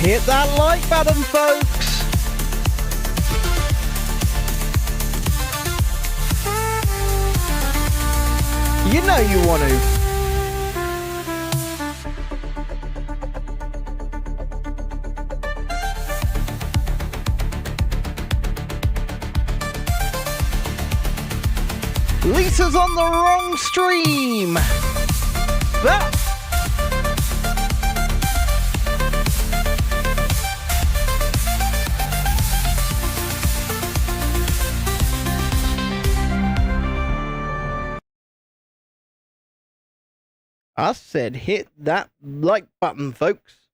Hit that like button, folks. You know you want to. Lisa's on the wrong stream. I said hit that like button, folks.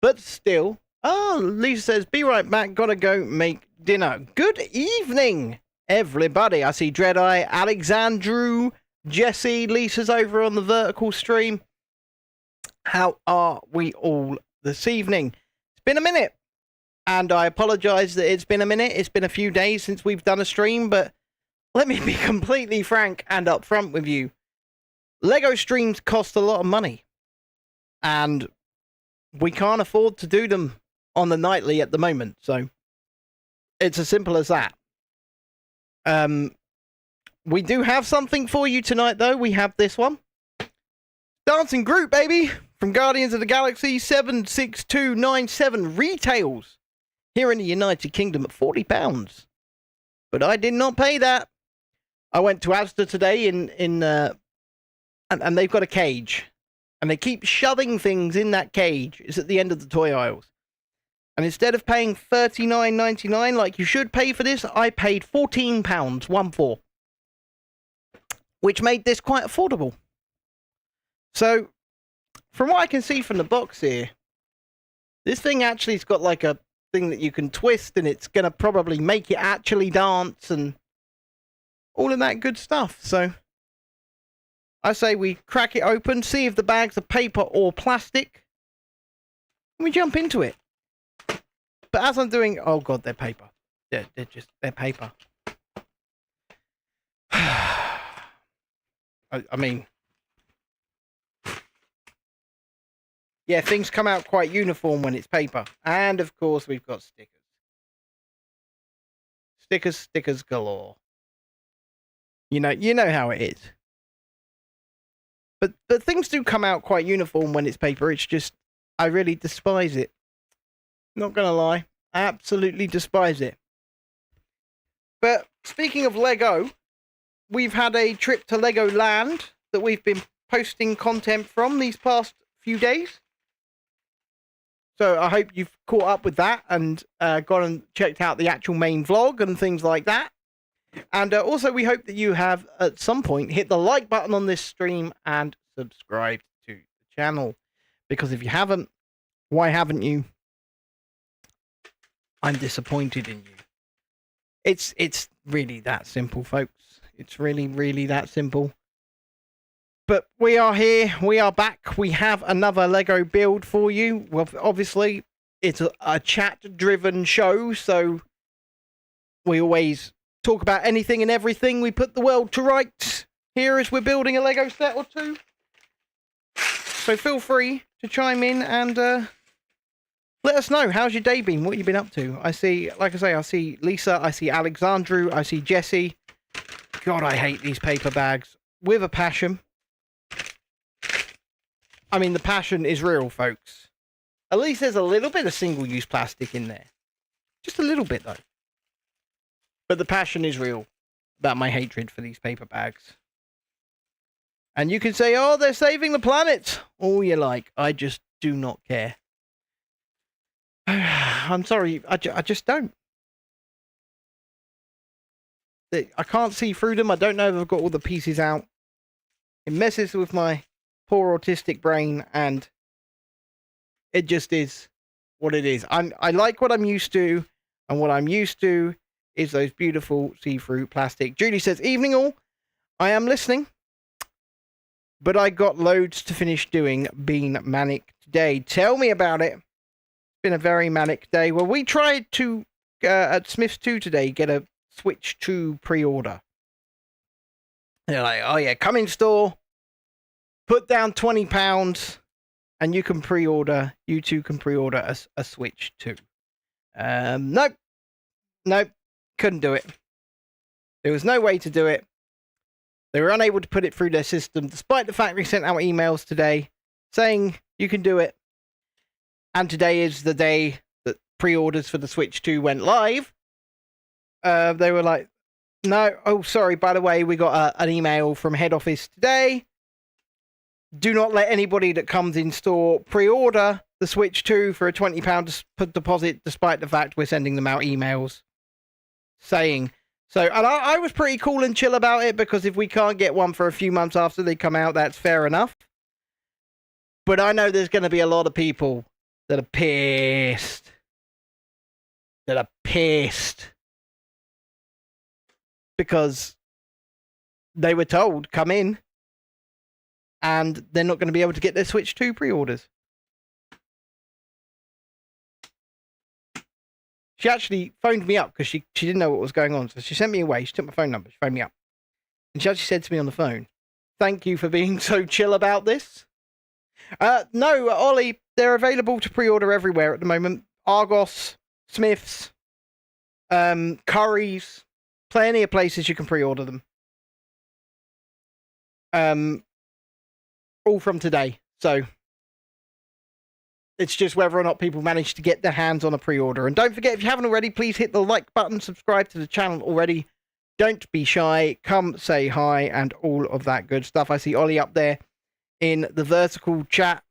But still, Lisa says, be right back, gotta go make dinner. Good evening, everybody. I see Dreadeye, Alexandru, Jesse, Lisa's over on the vertical stream. How are we all this evening? It's been a minute, and I apologize that it's been a minute. It's been a few days since we've done a stream, but let me be completely frank and upfront with you. Lego streams cost a lot of money, and we can't afford to do them on the nightly at the moment, so it's as simple as that. We do have something for you tonight, though. We have this one. Dancing Groot, baby, from Guardians of the Galaxy 76297 retails here in the United Kingdom at £40. But I did not pay that. I went to Asda today and they've got a cage. And they keep shoving things in that cage. It's at the end of the toy aisles. And instead of paying $39.99 like you should pay for this, I paid £14, 1-4. Which made this quite affordable. So, from what I can see from the box here, this thing actually has got like a thing that you can twist, and it's going to probably make it actually dance and all of that good stuff. So, I say we crack it open, see if the bags are paper or plastic, and we jump into it. But as I'm doing, oh god, they're paper. They're paper. I mean, yeah, things come out quite uniform when it's paper. And of course, we've got stickers. Stickers galore. You know how it is. But things do come out quite uniform when it's paper. It's just, I really despise it. Not gonna lie, I absolutely despise it. But speaking of Lego, we've had a trip to Legoland that we've been posting content from these past few days. So I hope you've caught up with that and gone and checked out the actual main vlog and things like that. And also we hope that you have at some point hit the like button on this stream and subscribed to the channel. Because if you haven't, why haven't you? I'm disappointed in you. It's really that simple, folks. It's really, really that simple. But we are here. We are back. We have another Lego build for you. Well, obviously, it's a chat-driven show, so we always talk about anything and everything. We put the world to rights here as we're building a Lego set or two. So feel free to chime in and let us know. How's your day been? What have you been up to? I see, like I say, I see Lisa, I see Alexandru, I see Jesse. God, I hate these paper bags with a passion. I mean, the passion is real, folks. At least there's a little bit of single-use plastic in there. Just a little bit, though. But the passion is real about my hatred for these paper bags. And you can say, oh, they're saving the planet. All you like. I just do not care. I'm sorry. I just don't. I can't see through them. I don't know if I've got all the pieces out. It messes with my poor autistic brain, and it just is what it is. I like what I'm used to, and what I'm used to is those beautiful see-through plastic. Julie says, evening all. I am listening, but I got loads to finish doing. Been manic today. Tell me about it. It's been a very manic day. Well, we tried to, at Smith's 2 today, get a Switch 2 pre-order. They're like, oh yeah, come in store, put down £20, and you can pre-order. You too can pre-order a Switch 2. Nope, couldn't do it. There was no way to do it. They were unable to put it through their system, despite the fact we sent out emails today saying you can do it. And today is the day that pre-orders for the Switch 2 went live. They were like, no, oh, sorry, by the way, we got an email from head office today. Do not let anybody that comes in store pre-order the Switch 2 for a £20 deposit, despite the fact we're sending them out emails saying so. And I was pretty cool and chill about it, because if we can't get one for a few months after they come out, that's fair enough. But I know there's going to be a lot of people that are pissed. Because they were told, come in, and they're not going to be able to get their Switch 2 pre-orders. She actually phoned me up because she didn't know what was going on. So she sent me away. She took my phone number. She phoned me up. And she actually said to me on the phone, thank you for being so chill about this. No, Ollie, they're available to pre-order everywhere at the moment. Argos, Smiths, Currys, plenty of places you can pre-order them. All from today. So it's just whether or not people manage to get their hands on a pre-order. And don't forget, if you haven't already, please hit the like button, subscribe to the channel already. Don't be shy, come say hi, and all of that good stuff. I see Ollie up there in the vertical chat.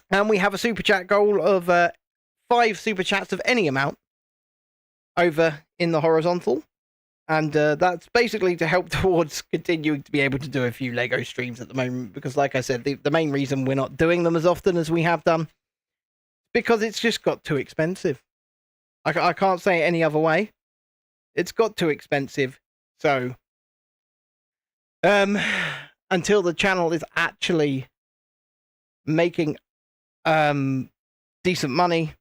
And we have a super chat goal of 5 super chats of any amount over in the horizontal. And that's basically to help towards continuing to be able to do a few LEGO streams at the moment. Because like I said, the main reason we're not doing them as often as we have done, because it's just got too expensive. I can't say it any other way. It's got too expensive. So, until the channel is actually making decent money,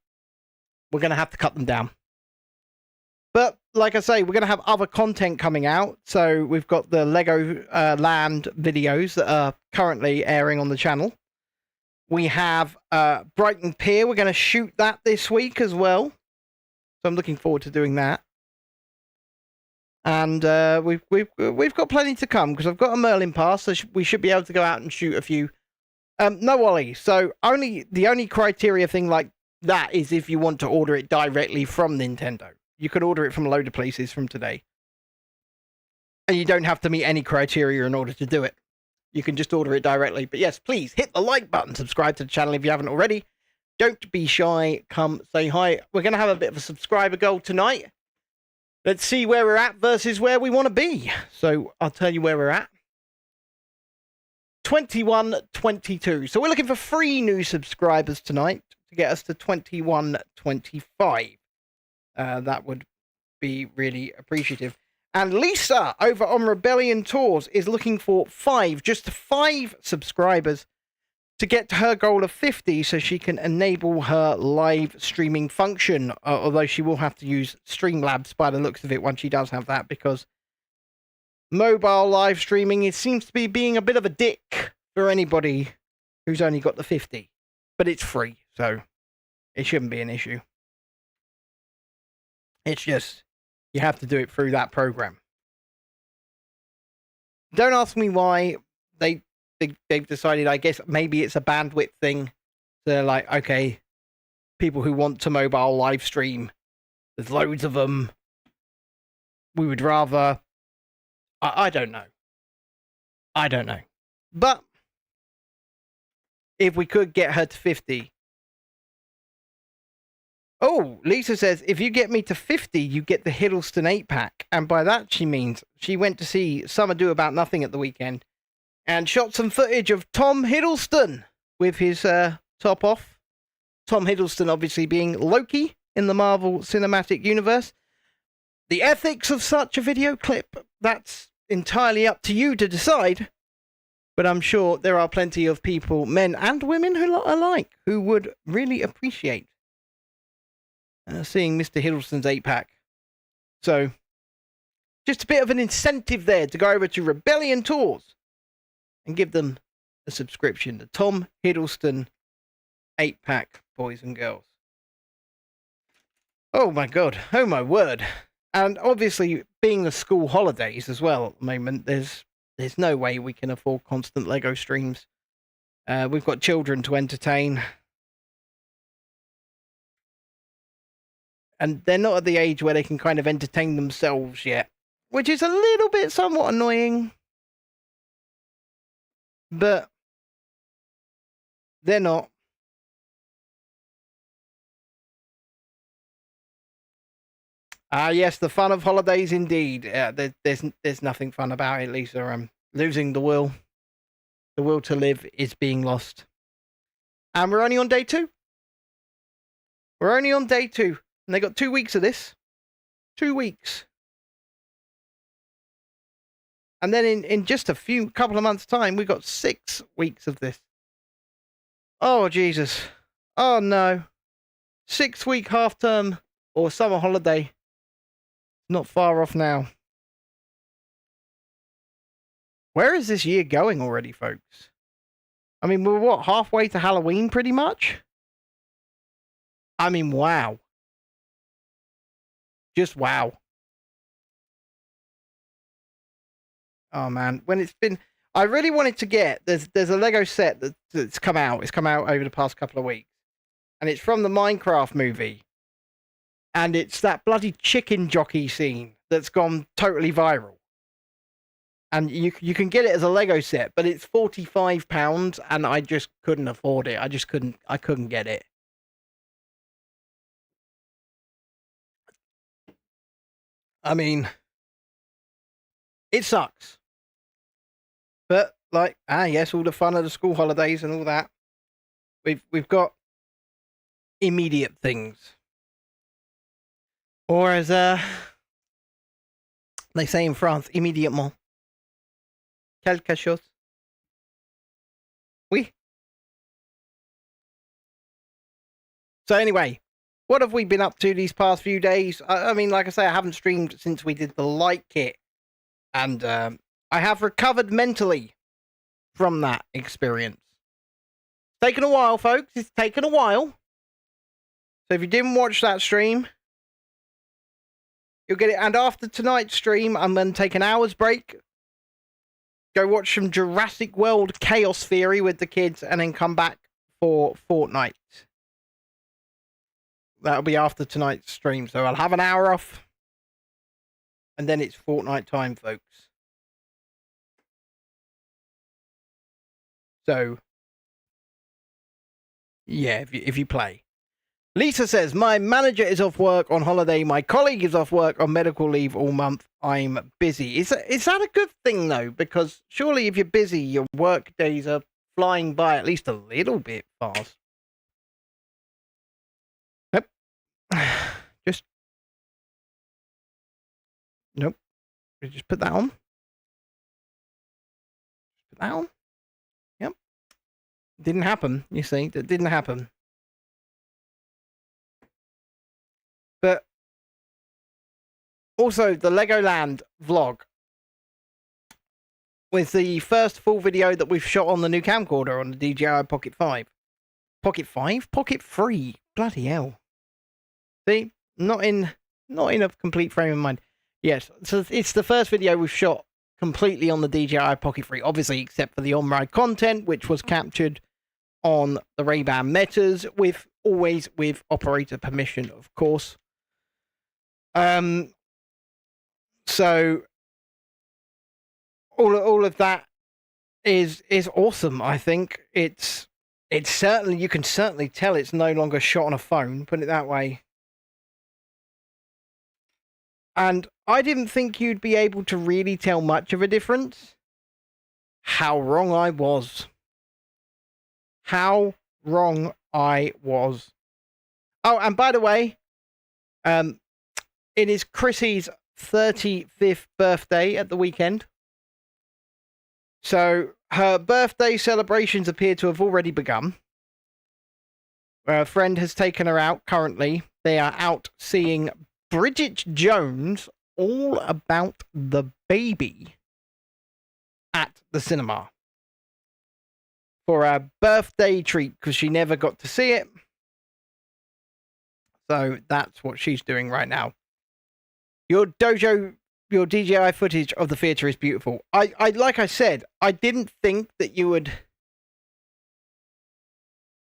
we're going to have to cut them down. But like I say, we're going to have other content coming out. So we've got the Lego Land videos that are currently airing on the channel. We have Brighton Pier. We're going to shoot that this week as well. So I'm looking forward to doing that. And we've got plenty to come, because I've got a Merlin pass, so we should be able to go out and shoot a few. No, Ollie. So the only criteria thing like that is if you want to order it directly from Nintendo. You could order it from a load of places from today. And you don't have to meet any criteria in order to do it. You can just order it directly. But yes, please hit the like button, subscribe to the channel if you haven't already. Don't be shy, come say hi. We're going to have a bit of a subscriber goal tonight. Let's see where we're at versus where we want to be. So I'll tell you where we're at. 2122. So we're looking for 3 new subscribers tonight to get us to 2125. That would be really appreciative. And Lisa over on Rebellion Tours is looking for 5, just 5 subscribers to get to her goal of 50, so she can enable her live streaming function. Although she will have to use Streamlabs by the looks of it once she does have that, because mobile live streaming seems to be being a bit of a dick for anybody who's only got the 50. But it's free, so it shouldn't be an issue. It's just, you have to do it through that program. Don't ask me why they've decided. I guess maybe it's a bandwidth thing. They're like, okay, people who want to mobile live stream, there's loads of them. We would rather... I don't know. I don't know. But if we could get her to 50... Oh, Lisa says, if you get me to 50, you get the Hiddleston 8-pack. And by that, she means she went to see Some Ado About Nothing at the weekend and shot some footage of Tom Hiddleston with his top off. Tom Hiddleston obviously being Loki in the Marvel Cinematic Universe. The ethics of such a video clip, that's entirely up to you to decide. But I'm sure there are plenty of people, men and women alike, who would really appreciate seeing Mr. Hiddleston's 8-pack. So, just a bit of an incentive there to go over to Rebellion Tours and give them a subscription. The Tom Hiddleston 8-pack, boys and girls. Oh my god. Oh my word. And obviously, being the school holidays as well at the moment, there's no way we can afford constant Lego streams. We've got children to entertain. And they're not at the age where they can kind of entertain themselves yet, which is a little bit somewhat annoying. But they're not. Yes, the fun of holidays indeed. There's nothing fun about it, Lisa. Losing the will. The will to live is being lost. And we're only on day 2. We're only on day 2. And they got 2 weeks of this. 2 weeks. And then in just a couple of months' time, we got 6 weeks of this. Oh, Jesus. Oh, no. 6-week half-term or summer holiday. Not far off now. Where is this year going already, folks? I mean, we're what, halfway to Halloween, pretty much? I mean, wow. Just wow. Oh, man. When it's been... I really wanted to get... There's a Lego set that's come out. It's come out over the past couple of weeks. And it's from the Minecraft movie. And it's that bloody chicken jockey scene that's gone totally viral. And you can get it as a Lego set, but it's £45, and I just couldn't afford it. I couldn't get it. I mean, it sucks. But like, yes, all the fun of the school holidays and all that. We've got immediate things. Or as they say in France, immédiatement. Quelque chose. Oui. So anyway, what have we been up to these past few days? I mean, like I say, I haven't streamed since we did the light kit. And I have recovered mentally from that experience. It's taken a while, folks. It's taken a while. So if you didn't watch that stream, you'll get it. And after tonight's stream, I'm going to take an hour's break. Go watch some Jurassic World Chaos Theory with the kids, and then come back for Fortnite. That'll be after tonight's stream. So I'll have an hour off. And then it's Fortnite time, folks. So, yeah, if you play. Lisa says, my manager is off work on holiday. My colleague is off work on medical leave all month. I'm busy. Is that a good thing, though? Because surely if you're busy, your work days are flying by at least a little bit fast. Nope. Nope. Just put that on. Put that on. Yep. Didn't happen, you see. That didn't happen. But also the Legoland vlog with the first full video that we've shot on the new camcorder on the DJI Pocket 5. Pocket 5? Pocket 3. Bloody hell. See? Not in a complete frame of mind. Yes, so it's the first video we've shot completely on the DJI Pocket 3, obviously except for the on-ride content, which was captured on the Ray-Ban Metas, always with operator permission, of course. So all of that is awesome. I think it's certainly, you can certainly tell it's no longer shot on a phone, put it that way. And I didn't think you'd be able to really tell much of a difference. How wrong I was. How wrong I was. Oh, and by the way, it is Chrissy's 35th birthday at the weekend. So her birthday celebrations appear to have already begun. A friend has taken her out currently. They are out seeing Bridget Jones' All About the Baby at the cinema. for a birthday treat because she never got to see it. So that's what she's doing right now. Your DJI footage of the theatre is beautiful. I like I said, I didn't think that you would.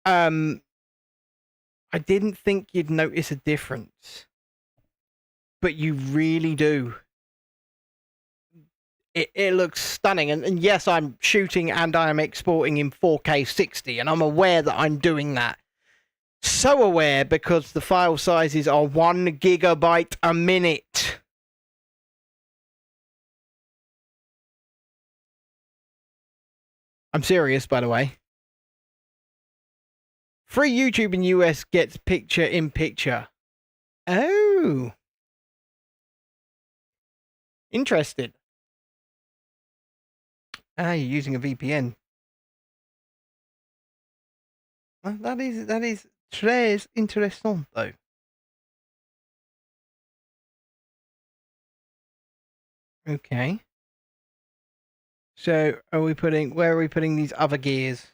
I didn't think you'd notice a difference, but you really do. It looks stunning, and yes, I'm shooting and I am exporting in 4K 60, and I'm aware that I'm doing that. So aware because the file sizes are 1 gigabyte a minute. I'm serious, by the way. Free YouTube in US gets picture-in-picture. Oh. Interested. Ah, you're using a VPN. Well, that is très intéressant, though. Okay. So, where are we putting these other gears?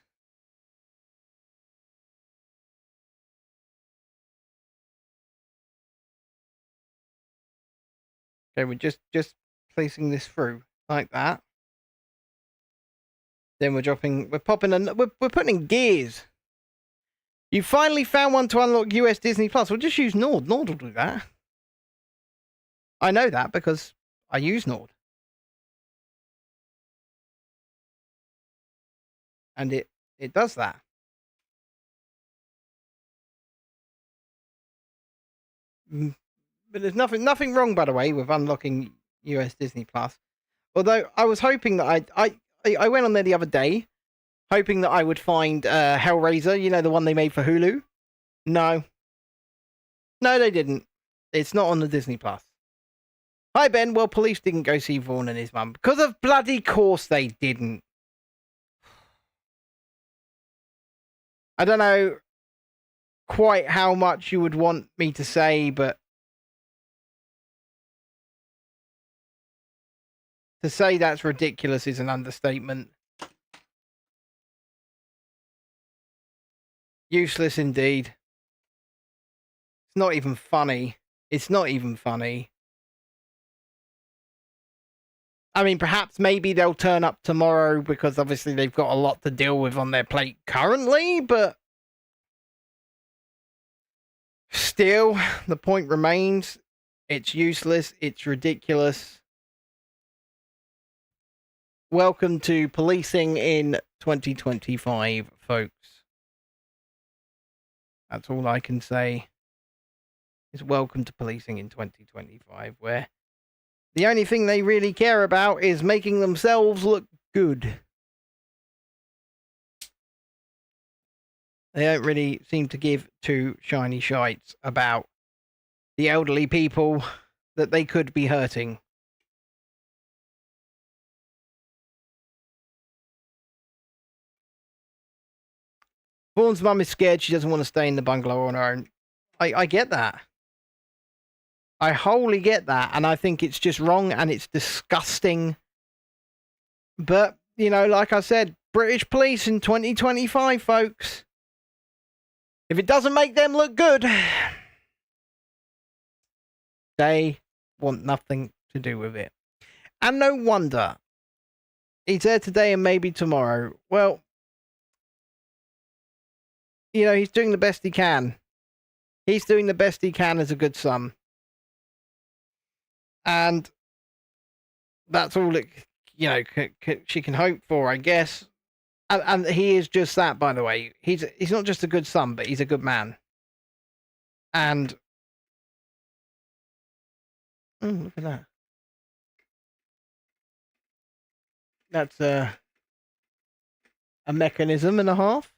Okay, we're just placing this through like that. Then we're putting in gears. You finally found one to unlock US Disney Plus. We'll just use Nord. Nord will do that. I know that because I use Nord. And it does that. But there's nothing wrong, by the way, with unlocking US Disney Plus. Although I was hoping that I went on there the other day, hoping that I would find Hellraiser, you know, the one they made for Hulu. No, they didn't. It's not on the Disney Plus. Hi, Ben. Well, police didn't go see Vaughn and his mum because of bloody course they didn't. I don't know quite how much you would want me to say, but to say that's ridiculous is an understatement. Useless indeed. It's not even funny. It's not even funny. I mean, perhaps maybe they'll turn up tomorrow because obviously they've got a lot to deal with on their plate currently, but still, the point remains. It's useless. It's ridiculous. Welcome to policing in 2025, folks. That's all I can say. Is welcome to policing in 2025, where the only thing they really care about is making themselves look good. They don't really seem to give two shiny shites about the elderly people that they could be hurting. Vaughn's mum is scared she doesn't want to stay in the bungalow on her own. I get that. I wholly get that, and I think it's just wrong and it's disgusting. But, you know, like I said, British police in 2025, folks. If it doesn't make them look good, they want nothing to do with it. And no wonder. He's there today and maybe tomorrow. Well, you know, he's doing the best he can. He's doing the best he can as a good son. And that's all that, you know, she can hope for, I guess. And he is just that, by the way. He's not just a good son, but he's a good man. And look at that. That's a mechanism and a half.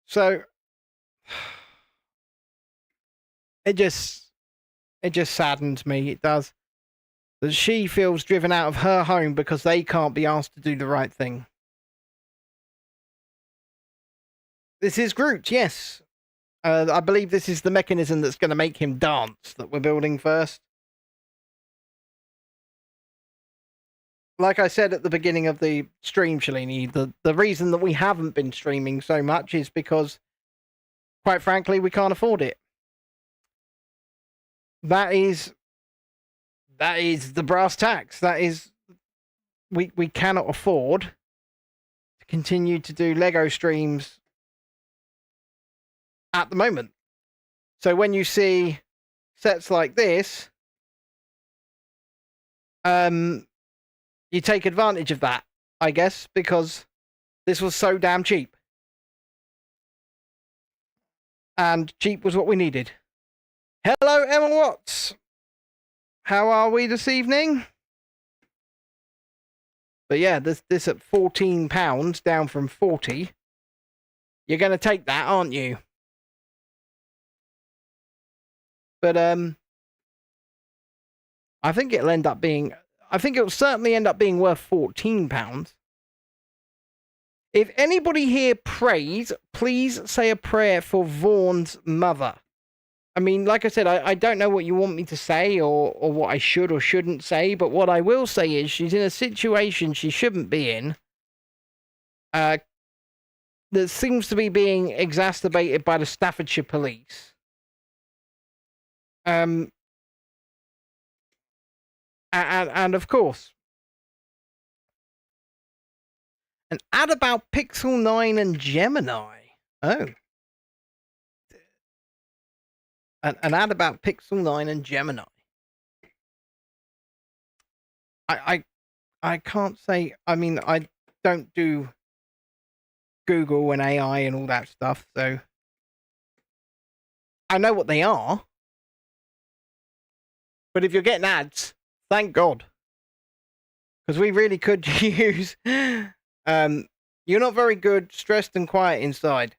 So it just saddens me. It does. That she feels driven out of her home because they can't be asked to do the right thing. This is Groot, yes. I believe this is the mechanism that's going to make him dance that we're building first. like I said at the beginning of the stream, Shalini, the reason that we haven't been streaming so much is because, quite frankly, we can't afford it. That is the brass tacks. That is, we cannot afford to continue to do Lego streams at the moment. So when you see sets like this, you take advantage of that, I guess, because this was so damn cheap. And cheap was what we needed. Hello, Emma Watts. How are we this evening? But yeah, this at £14, down from 40. You're going to take that, aren't you? But I think it'll end up being... I think it'll certainly end up being worth £14. If anybody here prays, please say a prayer for Vaughn's mother. I mean, like I said, I don't know what you want me to say or what I should or shouldn't say, but what I will say is she's in a situation she shouldn't be in. That seems to be being exacerbated by the Staffordshire police. And of course, an ad about Pixel 9 and Gemini. Oh. An ad about Pixel 9 and Gemini. I can't say, I mean, I don't do Google and AI and all that stuff, so I know what they are. But if you're getting ads, thank God. Because we really could use... you're not very good, stressed and quiet inside.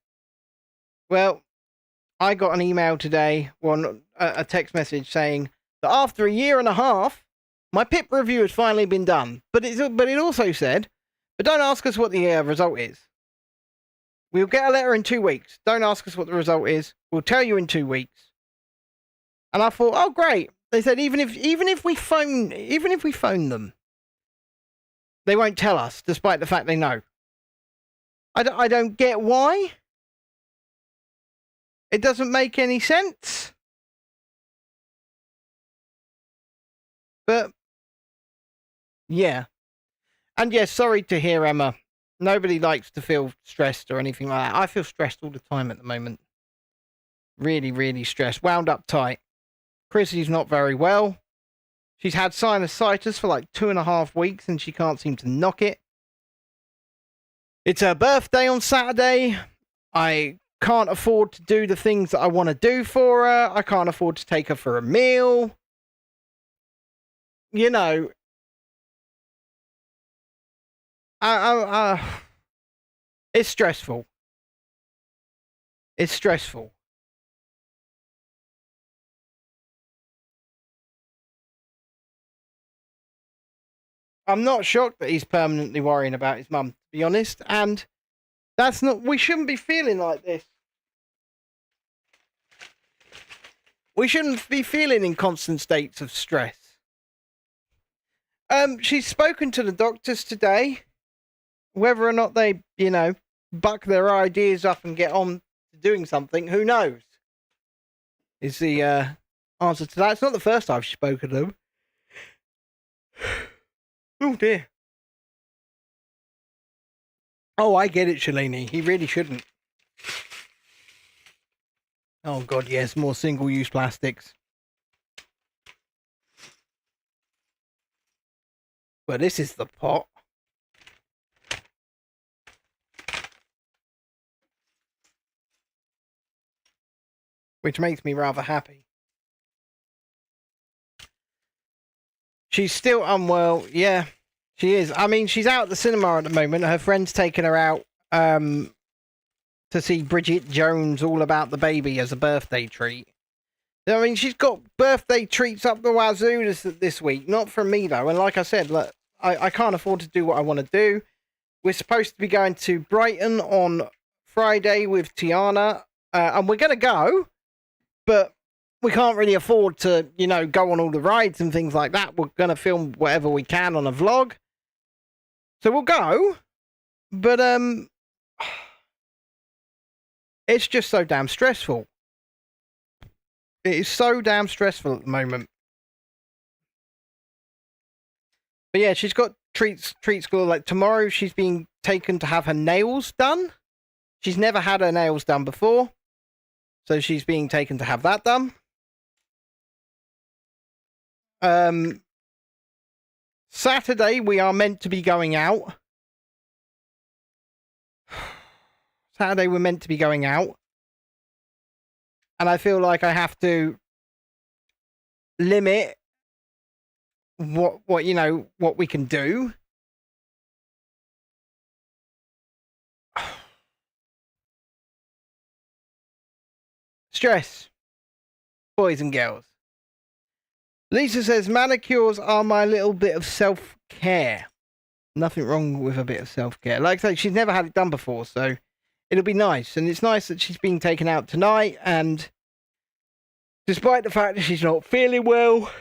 Well, I got an email today, a text message saying that after 1.5 years, my PIP review has finally been done. But it also said, but don't ask us what the result is. We'll get a letter in 2 weeks. Don't ask us what the result is. We'll tell you in 2 weeks. And I thought, oh great. They said even if we phone them, they won't tell us, despite the fact they know. I don't get why. It doesn't make any sense. But yeah. And yes, sorry to hear, Emma. Nobody likes to feel stressed or anything like that. I feel stressed all the time at the moment. Really, really stressed. Wound up tight. Chrissy's not very well. She's had sinusitis for like 2.5 weeks and she can't seem to knock it. It's her birthday on Saturday. I can't afford to do the things that I want to do for her. I can't afford to take her for a meal. You know, it's stressful. It's stressful. I'm not shocked that he's permanently worrying about his mum, to be honest. And that's not... We shouldn't be feeling like this. We shouldn't be feeling in constant states of stress. She's spoken to the doctors today. Whether or not they, you know, buck their ideas up and get on to doing something, who knows? Is the answer to that. It's not the first time she's spoken to them. Oh dear. Oh, I get it, Shalini. He really shouldn't. Oh God, yes, more single-use plastics. But this is the pot. Which makes me rather happy. She's still unwell. Yeah, she is. I mean, she's out at the cinema at the moment. Her friend's taken her out to see Bridget Jones' All About the Baby as a birthday treat. I mean, she's got birthday treats up the wazoo this week. Not from me, though. And like I said, look, I can't afford to do what I want to do. We're supposed to be going to Brighton on Friday with Tiana. And we're going to go. But we can't really afford to, you know, go on all the rides and things like that. We're going to film whatever we can on a vlog. So we'll go, but it's just so damn stressful. It is so damn stressful at the moment. But yeah, she's got treats galore. Like tomorrow, she's being taken to have her nails done. She's never had her nails done before, so she's being taken to have that done. Saturday, we are meant to be going out. Saturday, we're meant to be going out. And I feel like I have to limit what we can do. Stress, boys and girls. Lisa says, manicures are my little bit of self-care. Nothing wrong with a bit of self-care. Like I say, she's never had it done before, so it'll be nice. And it's nice that she's being taken out tonight, and despite the fact that she's not feeling well,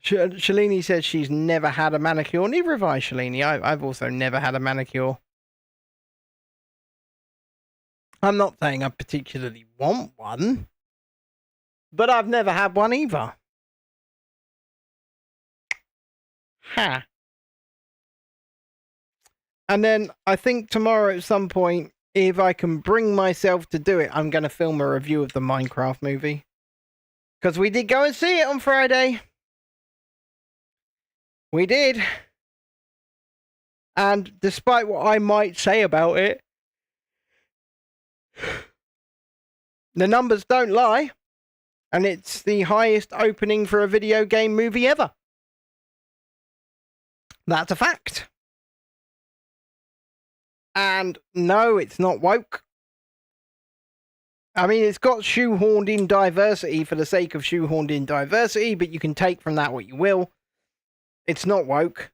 Shalini says she's never had a manicure. Neither have I, Shalini. I've also never had a manicure. I'm not saying I particularly want one, but I've never had one either. Ha. And then I think tomorrow at some point, if I can bring myself to do it, I'm going to film a review of the Minecraft movie. Because we did go and see it on Friday. We did. And despite what I might say about it, the numbers don't lie. And it's the highest opening for a video game movie ever. That's a fact. And no, it's not woke. I mean, it's got shoehorned in diversity for the sake of shoehorned in diversity, but you can take from that what you will. It's not woke.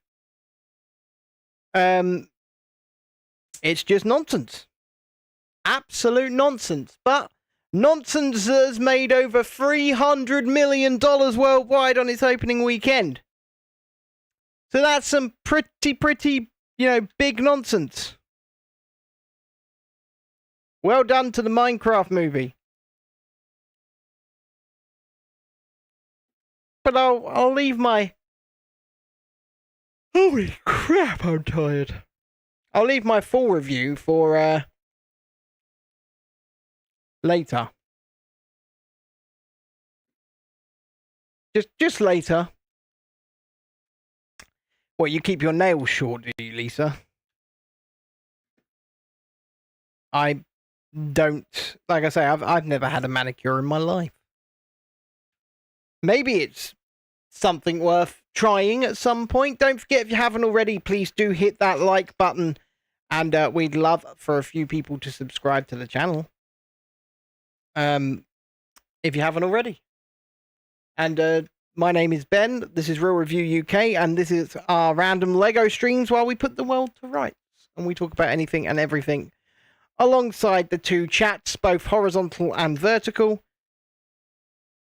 It's just nonsense. Absolute nonsense. But nonsense has made over $300 million worldwide on its opening weekend. So that's some pretty, big nonsense. Well done to the Minecraft movie. But I'll leave my... Holy crap, I'm tired. I'll leave my full review for later. Just later. What, you keep your nails short, do you, Lisa? I don't, like I say, I've never had a manicure in my life. Maybe it's something worth trying at some point. Don't forget, if you haven't already, please do hit that like button, and we'd love for a few people to subscribe to the channel. If you haven't already. And my name is Ben. This is Real Review UK, and this is our random Lego streams while we put the world to rights, and we talk about anything and everything alongside the two chats, both horizontal and vertical.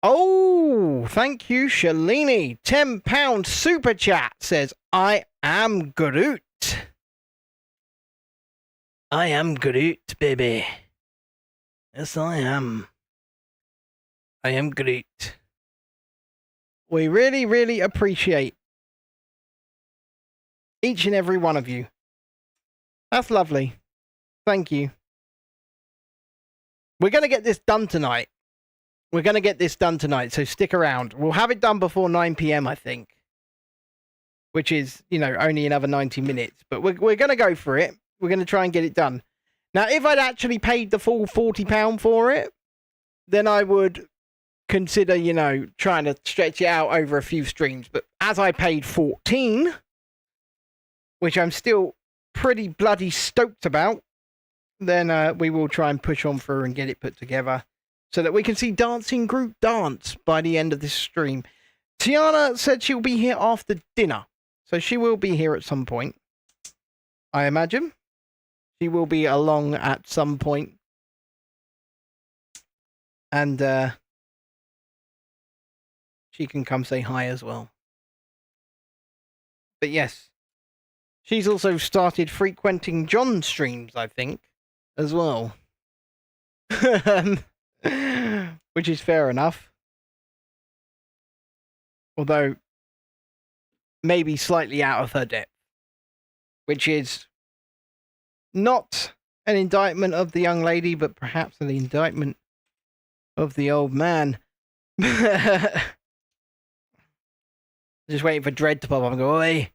Oh, thank you, Shalini. £10 super chat says, I am Groot. I am Groot, baby. Yes, I am. I am Groot. We really, really appreciate each and every one of you. That's lovely. Thank you. We're going to get this done tonight. We're going to get this done tonight, so stick around. We'll have it done before 9 PM, I think. Which is, only another 90 minutes. But we're going to go for it. We're going to try and get it done. Now, if I'd actually paid the full £40 for it, then I would consider, trying to stretch it out over a few streams. But as I paid 14, which I'm still pretty bloody stoked about, then we will try and push on through and get it put together so that we can see Dancing Groot dance by the end of this stream. Tiana said she'll be here after dinner, so she will be here at some point, I imagine. She will be along at some point. And she can come say hi as well. But yes, she's also started frequenting John's streams, I think, as well. Which is fair enough. Although, maybe slightly out of her depth. Which is not an indictment of the young lady, but perhaps an indictment of the old man. Just waiting for Dread to pop up and go, oi!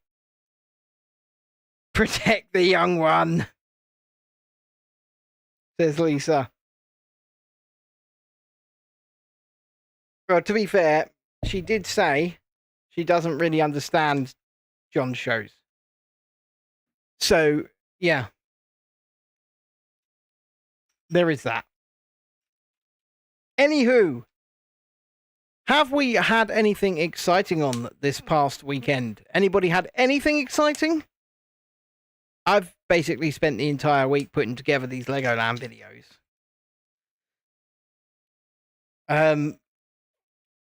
Protect the young one, says Lisa. Well, to be fair, she did say she doesn't really understand John's shows. So, yeah. There is that. Anywho, have we had anything exciting on this past weekend? Anybody had anything exciting? I've basically spent the entire week putting together these Legoland videos.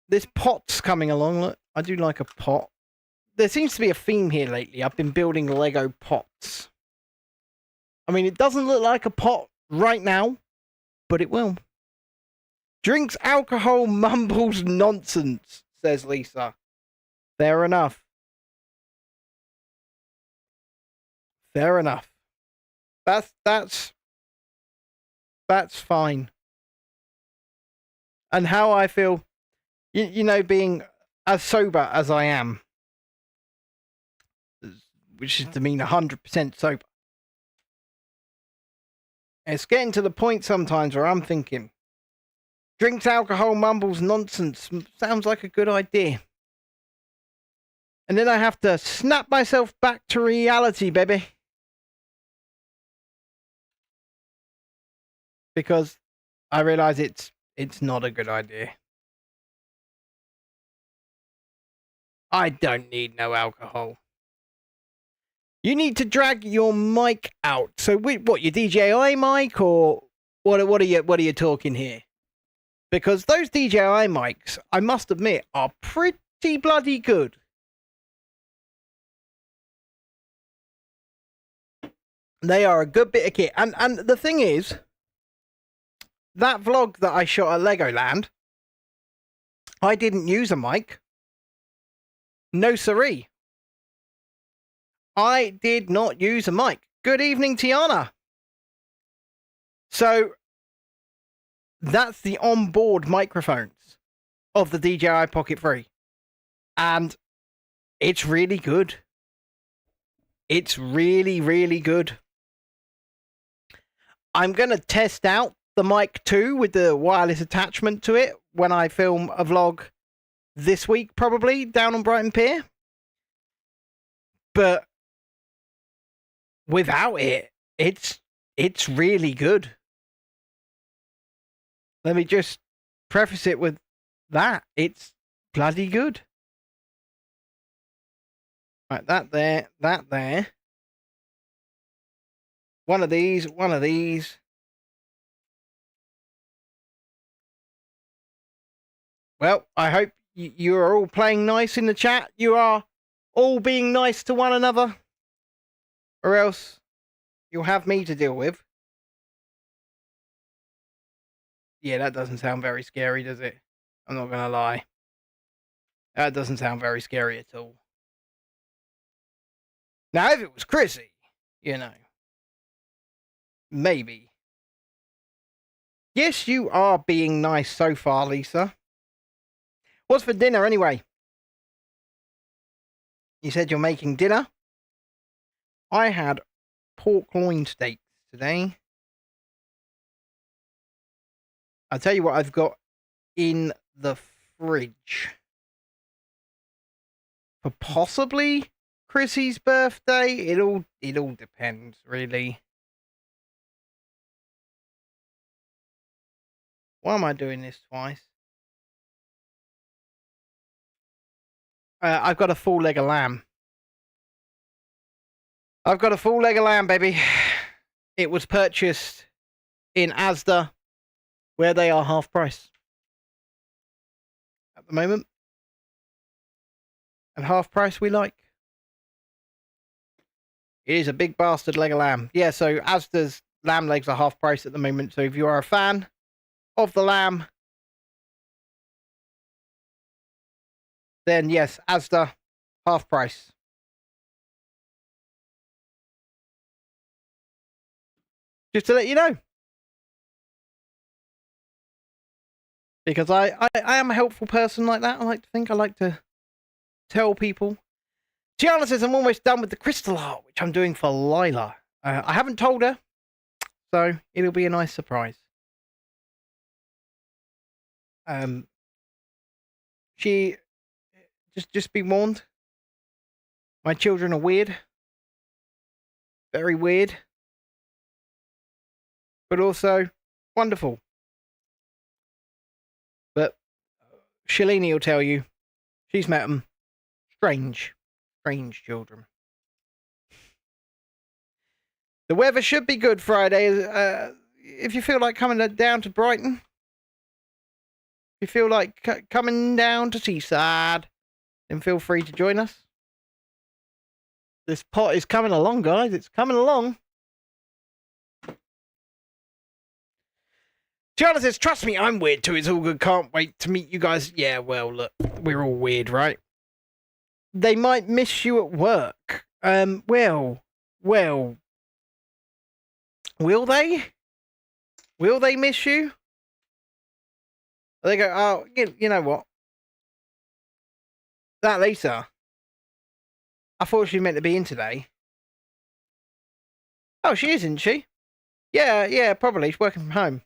This pot's coming along. Look, I do like a pot. There seems to be a theme here lately. I've been building Lego pots. I mean, it doesn't look like a pot right now, but it will. Drinks alcohol, mumbles nonsense, says Lisa. Fair enough. Fair enough. That's fine. And how I feel, you know, being as sober as I am, which is to mean 100% sober. It's getting to the point sometimes where I'm thinking, drinks alcohol, mumbles nonsense, sounds like a good idea. And then I have to snap myself back to reality, baby. Because I realise it's not a good idea. I don't need no alcohol. You need to drag your mic out. So what, your DJI mic, or what are you talking here? Because those DJI mics, I must admit, are pretty bloody good. They are a good bit of kit. And the thing is, that vlog that I shot at Legoland, I didn't use a mic. No siree. I did not use a mic. Good evening, Tiana. So, that's the onboard microphones of the DJI Pocket 3. And it's really good. It's really, really good. I'm going to test out the mic 2 with the wireless attachment to it when I film a vlog this week, probably, down on Brighton Pier. But without it, it's really good. Let me just preface it with that. It's bloody good. Right, that there. One of these. Well, I hope you are all playing nice in the chat. You are all being nice to one another. Or else you'll have me to deal with. Yeah, that doesn't sound very scary, does it? I'm not gonna lie. That doesn't sound very scary at all. Now, if it was Chrissy, you know, maybe. Yes, you are being nice so far, Lisa. What's for dinner, anyway? You said you're making dinner? I had pork loin steaks today. I'll tell you what I've got in the fridge. For possibly Chrissy's birthday. It all depends, really. Why am I doing this twice? I've got a full leg of lamb. I've got a full leg of lamb, baby. It was purchased in Asda, where they are half price at the moment. And half price we like. It is a big bastard leg of lamb. Yeah, so Asda's lamb legs are half price at the moment. So if you are a fan of the lamb, then yes, Asda, half price. Just to let you know. Because I am a helpful person like that. I like to think. I like to tell people. Tiana says, I'm almost done with the crystal art, which I'm doing for Lila. I haven't told her, so it'll be a nice surprise. She... Just be warned. My children are weird. Very weird. But also wonderful. But Shalini will tell you, she's met them. Strange children. The weather should be good Friday. If you feel like coming down to Brighton, if you feel like coming down to Teesside, then feel free to join us. This pot is coming along, guys. It's coming along. Tiana says, trust me, I'm weird too. It's all good. Can't wait to meet you guys. Yeah, well, look, we're all weird, right? They might miss you at work. Well, will they? Will they miss you? They go, oh, you know what? That Lisa, I thought she was meant to be in today. Oh, she is, isn't she? Yeah, probably. She's working from home.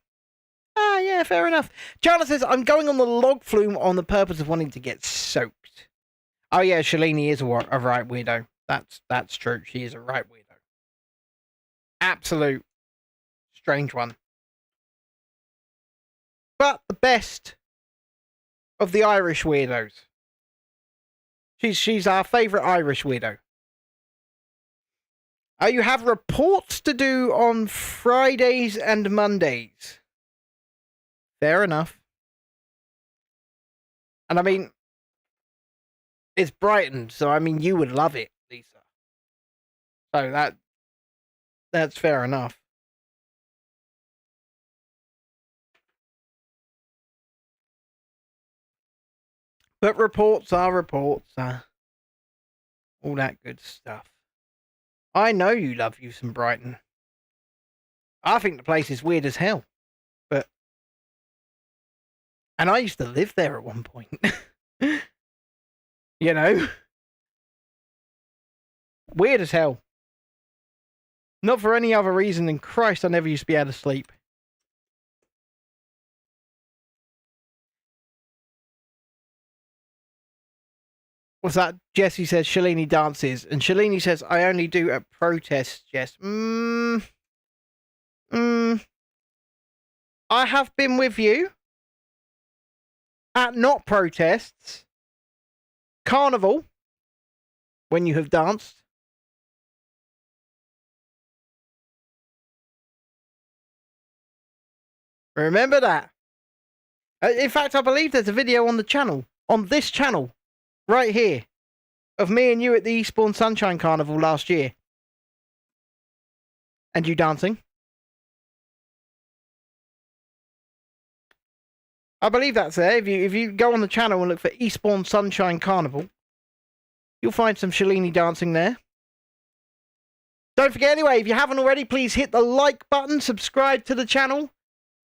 Ah, yeah, fair enough. Charlotte says, I'm going on the log flume on the purpose of wanting to get soaked. Oh, yeah, Shalini is a right weirdo. That's true. She is a right weirdo. Absolute strange one. But the best of the Irish weirdos. She's our favourite Irish weirdo. You have reports to do on Fridays and Mondays. Fair enough. And I mean, it's Brighton, so I mean, you would love it, Lisa. So that's fair enough. But reports are reports. All that good stuff. I know you love you some Brighton. I think the place is weird as hell. And I used to live there at one point. You know? Weird as hell. Not for any other reason than Christ, I never used to be able to sleep. What's that? Jesse says Shalini dances. And Shalini says, I only do at protests, Jess. I have been with you. At not protests, carnival, when you have danced. Remember that. In fact, I believe there's a video on the channel, on this channel, right here, of me and you at the Eastbourne Sunshine Carnival last year. And you dancing. I believe that's there. If you go on the channel and look for Eastbourne Sunshine Carnival, you'll find some Shalini dancing there. Don't forget anyway, if you haven't already, please hit the like button, subscribe to the channel.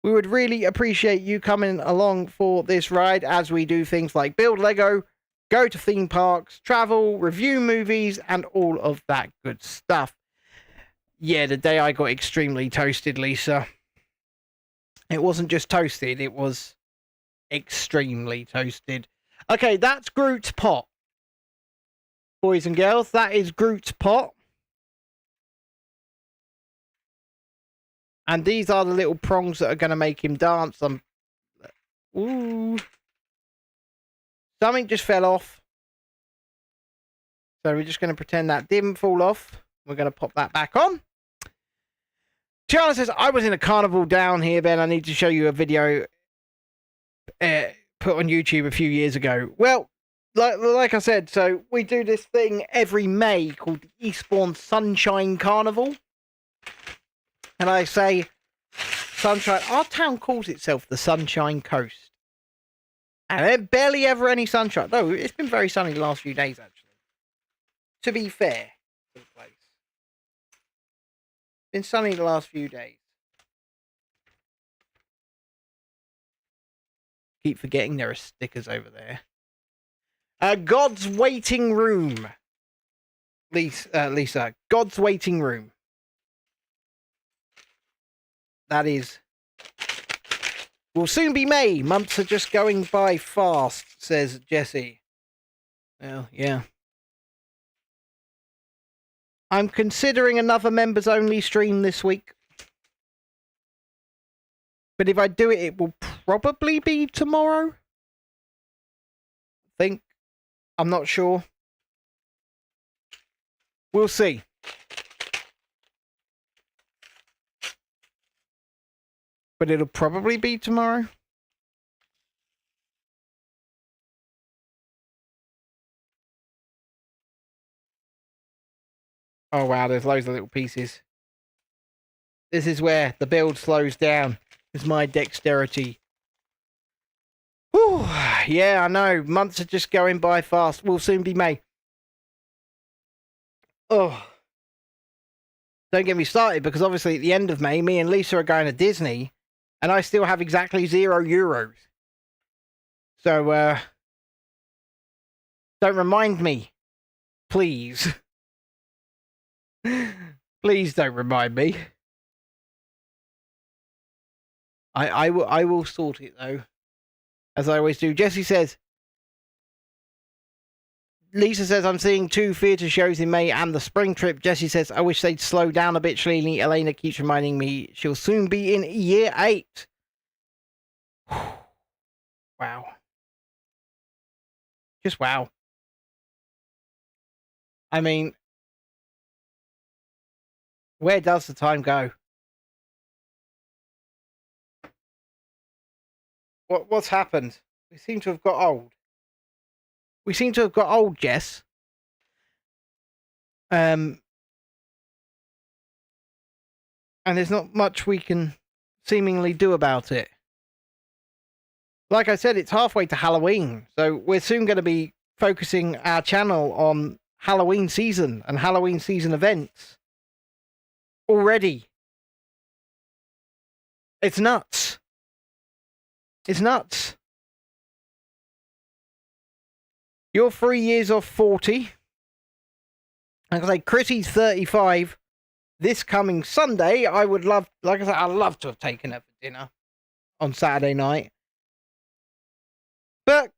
We would really appreciate you coming along for this ride as we do things like build Lego, go to theme parks, travel, review movies, and all of that good stuff. Yeah, the day I got extremely toasted, Lisa. It wasn't just toasted, it was extremely toasted. Okay, that's Groot's pot. Boys and girls, that is Groot's pot. And these are the little prongs that are going to make him dance. Ooh. Something just fell off. So we're just going to pretend that didn't fall off. We're going to pop that back on. Tiana says, I was in a carnival down here, Ben. I need to show you a video put on YouTube a few years ago. Well, like I said, so we do this thing every May called the Eastbourne Sunshine Carnival. And I say, sunshine, our town calls itself the Sunshine Coast. And there's barely ever any sunshine. No, it's been very sunny the last few days, actually. To be fair to the place. Been sunny the last few days. Keep forgetting there are stickers over there. God's Waiting Room. Lisa, God's Waiting Room. That is. Will soon be May. Months are just going by fast, says Jesse. Well, yeah. I'm considering another members only stream this week. But if I do it, it will probably be tomorrow. I think. I'm not sure. We'll see. But it'll probably be tomorrow. Oh wow, there's loads of little pieces. This is where the build slows down. It's my dexterity. Whew, yeah, I know. Months are just going by fast. Will soon be May. Oh. Don't get me started, because obviously at the end of May, me and Lisa are going to Disney, and I still have exactly €0. So, don't remind me. Please. Please don't remind me. I will sort it, though. As I always do. Jesse says, Lisa says, I'm seeing 2 theatre shows in May and the spring trip. Jesse says, I wish they'd slow down a bit, Shalini. Elena keeps reminding me she'll soon be in year 8. Wow. Just wow. I mean, where does the time go? What's happened? We seem to have got old. We seem to have got old, Jess. And there's not much we can seemingly do about it. Like I said, it's halfway to Halloween, so we're soon going to be focusing our channel on Halloween season and Halloween season events. Already. It's nuts. It's nuts. You're 3 years off 40. Like I say, Critty's 35. This coming Sunday, I would love, like I said, I'd love to have taken her for dinner on Saturday night. But,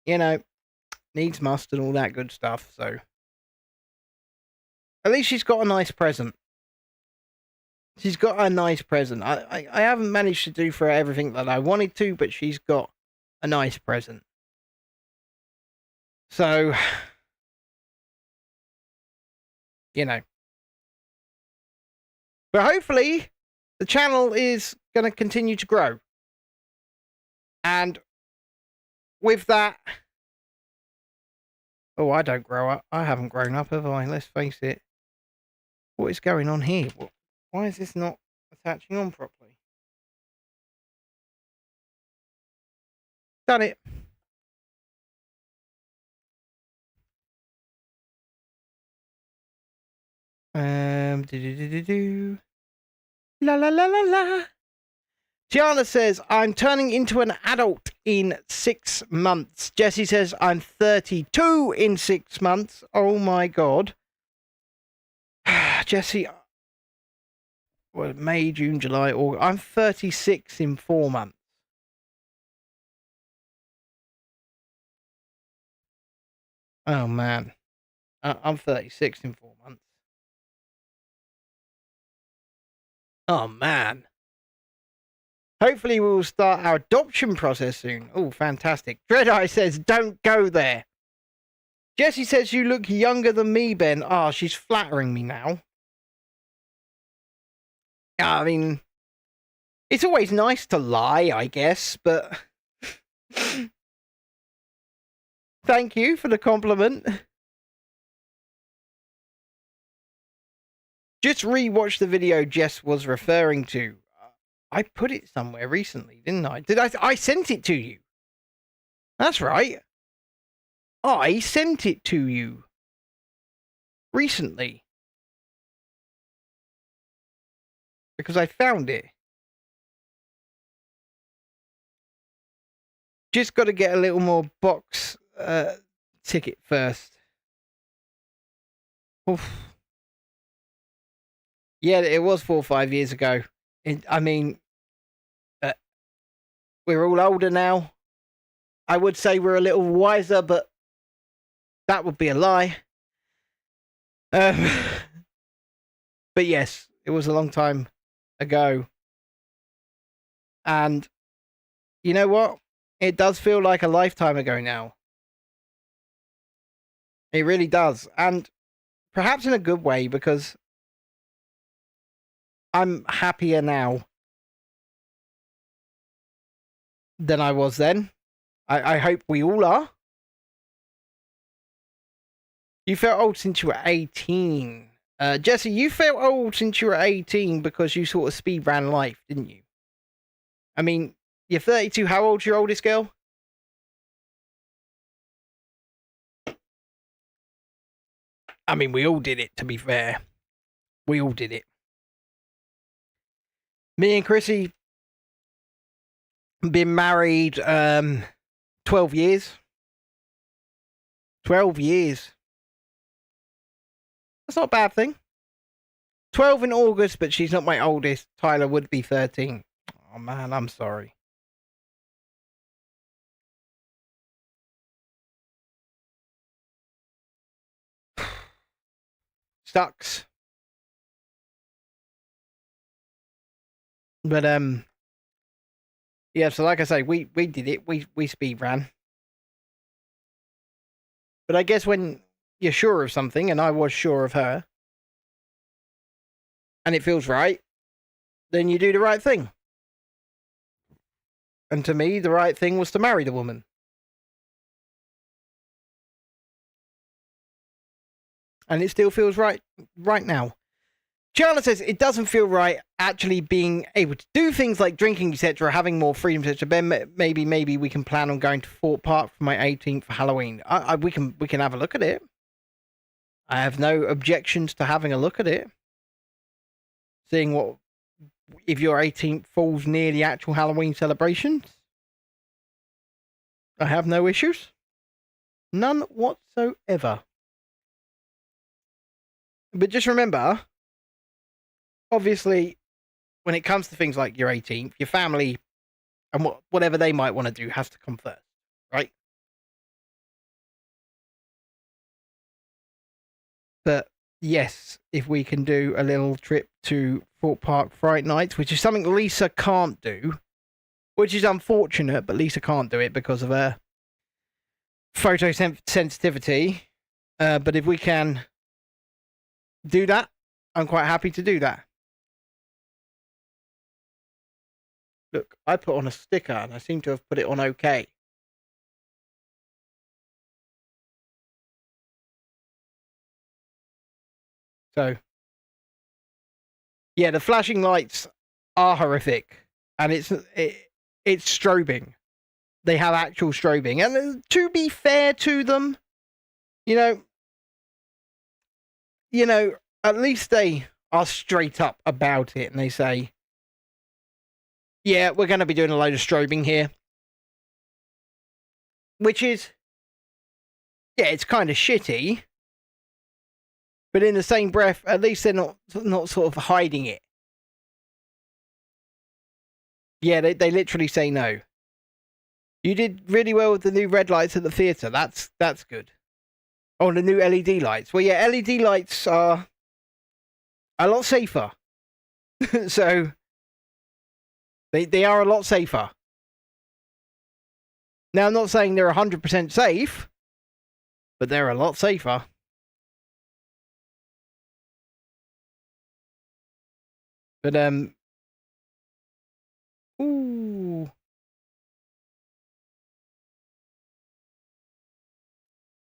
you know, needs must and all that good stuff, so. At least she's got a nice present. She's got a nice present. I haven't managed to do for her everything that I wanted to, but she's got a nice present. So, you know. But hopefully, the channel is going to continue to grow. And with that... Oh, I don't grow up. I haven't grown up, have I? Let's face it. What is going on here? Why is this not attaching on properly? Done it. La la la la la. Tiana says, I'm turning into an adult in 6 months. Jessie says, I'm 32 in 6 months. Oh my God. Jessie, well, May, June, July, August. I'm 36 in 4 months. Oh man. I'm 36 in 4 months. Oh man. Hopefully we will start our adoption process soon. Oh, fantastic. Dreadeye says, don't go there. Jessie says, you look younger than me, Ben. Ah, she's flattering me now. I mean, it's always nice to lie, I guess, but Thank you for the compliment. Just rewatch the video Jess was referring to. I put it somewhere recently, didn't I? I sent it to you. That's right. I sent it to you recently because I found it. Just got to get a little more box ticket first. Oof. Yeah, it was 4 or 5 years ago. I mean, we're all older now. I would say we're a little wiser, but that would be a lie. But yes, it was a long time ago. And you know what? It does feel like a lifetime ago now. It really does. And perhaps in a good way, because I'm happier now than I was then. I hope we all are. You felt old since you were 18. Jesse, you felt old since you were 18 because you sort of speed ran life, didn't you? I mean, you're 32. How old's your oldest girl? I mean, we all did it, to be fair. We all did it. Me and Chrissy been married 12 years. 12 years. That's not a bad thing. 12 in August, but she's not my oldest. Tyler would be 13. Oh, man, I'm sorry. Sucks. But, yeah, so like I say, we did it. We speed ran. But I guess when you're sure of something, and I was sure of her, and it feels right, then you do the right thing. And to me, the right thing was to marry the woman. And it still feels right now. Gianna says it doesn't feel right actually being able to do things like drinking, etc., having more freedom, etc. Ben, maybe we can plan on going to Fort Park for my 18th for Halloween. We can have a look at it. I have no objections to having a look at it. Seeing what if your 18th falls near the actual Halloween celebrations. I have no issues. None whatsoever. But just remember, obviously, when it comes to things like your 18th, your family and whatever they might want to do has to come first, right? But yes, if we can do a little trip to Fort Park Fright Nights, which is something Lisa can't do, which is unfortunate, but Lisa can't do it because of her photosensitivity. But if we can do that, I'm quite happy to do that. Look, I put on a sticker and I seem to have put it on okay. So, yeah, the flashing lights are horrific, and it's strobing. They have actual strobing, and to be fair to them, you know, at least they are straight up about it, and they say, "Yeah, we're going to be doing a load of strobing here," which is, yeah, it's kind of shitty. But in the same breath, at least they're not sort of hiding it. Yeah, they literally say no. You did really well with the new red lights at the theatre. That's good. Oh, the new LED lights. Well, yeah, LED lights are a lot safer. So they are a lot safer. Now, I'm not saying they're 100% safe, but they're a lot safer. But ooh.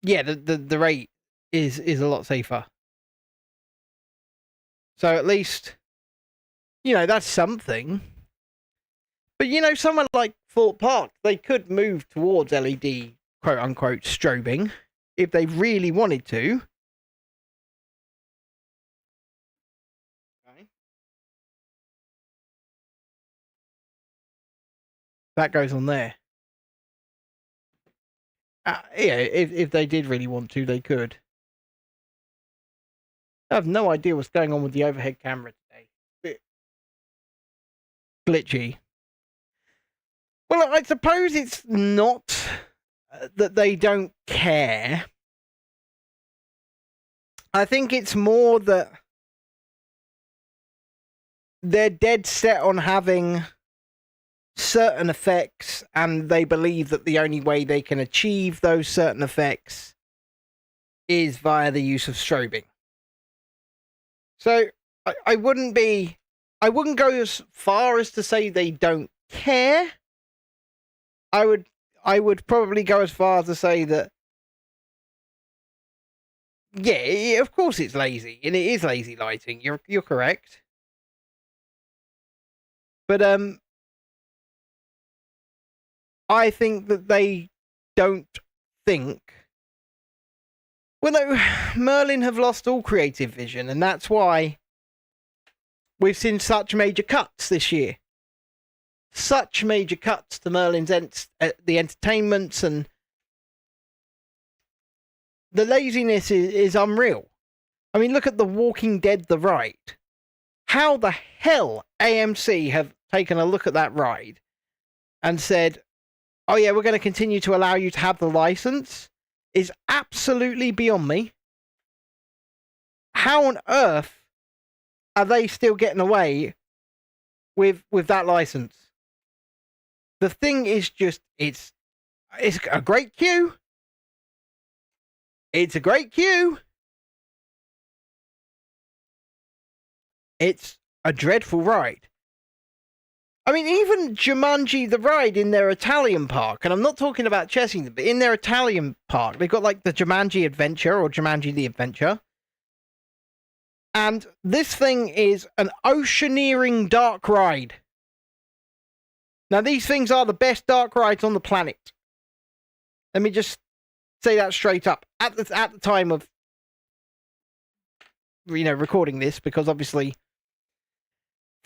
yeah, the rate is a lot safer. So at least, that's something. But somewhere like Thorpe Park, they could move towards LED quote unquote strobing if they really wanted to. Okay. That goes on there. Yeah, if they did really want to, they could. I have no idea what's going on with the overhead camera today. Bit glitchy. Well, I suppose it's not that they don't care. I think it's more that they're dead set on having certain effects, and they believe that the only way they can achieve those certain effects is via the use of strobing. So I wouldn't go as far as to say they don't care. I would probably go as far as to say that, yeah, of course it's lazy, and it is lazy lighting. You're correct. But I think that they don't think. Well, no, Merlin have lost all creative vision, and that's why we've seen such major cuts this year. Such major cuts to Merlin's the entertainments, and the laziness is unreal. I mean, look at The Walking Dead, the ride. How the hell AMC have taken a look at that ride and said, oh yeah, we're going to continue to allow you to have the license, is absolutely beyond me. How on earth are they still getting away with that license? The thing is just, it's a great queue. It's a great queue. It's a dreadful ride. I mean, even Jumanji the ride in their Italian park, and I'm not talking about Chessington, but in their Italian park, they've got like the Jumanji Adventure or Jumanji the Adventure. And this thing is an oceaneering dark ride. Now, these things are the best dark rides on the planet. Let me just say that straight up. At the time of, recording this, because obviously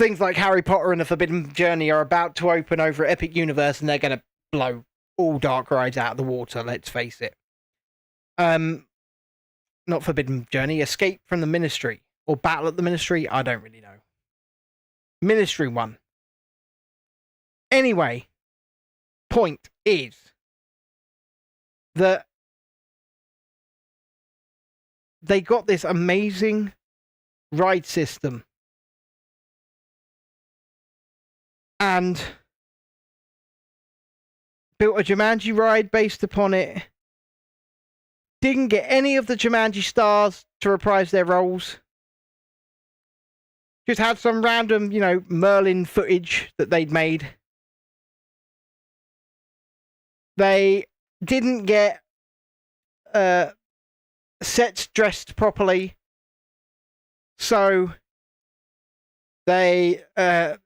things like Harry Potter and the Forbidden Journey are about to open over at Epic Universe, and they're going to blow all dark rides out of the water, let's face it. Not Forbidden Journey, Escape from the Ministry, or Battle at the Ministry, I don't really know. Ministry one. Anyway, point is that they got this amazing ride system, and built a Jumanji ride based upon it. Didn't get any of the Jumanji stars to reprise their roles. Just had some random, Merlin footage that they'd made. They didn't get sets dressed properly. So they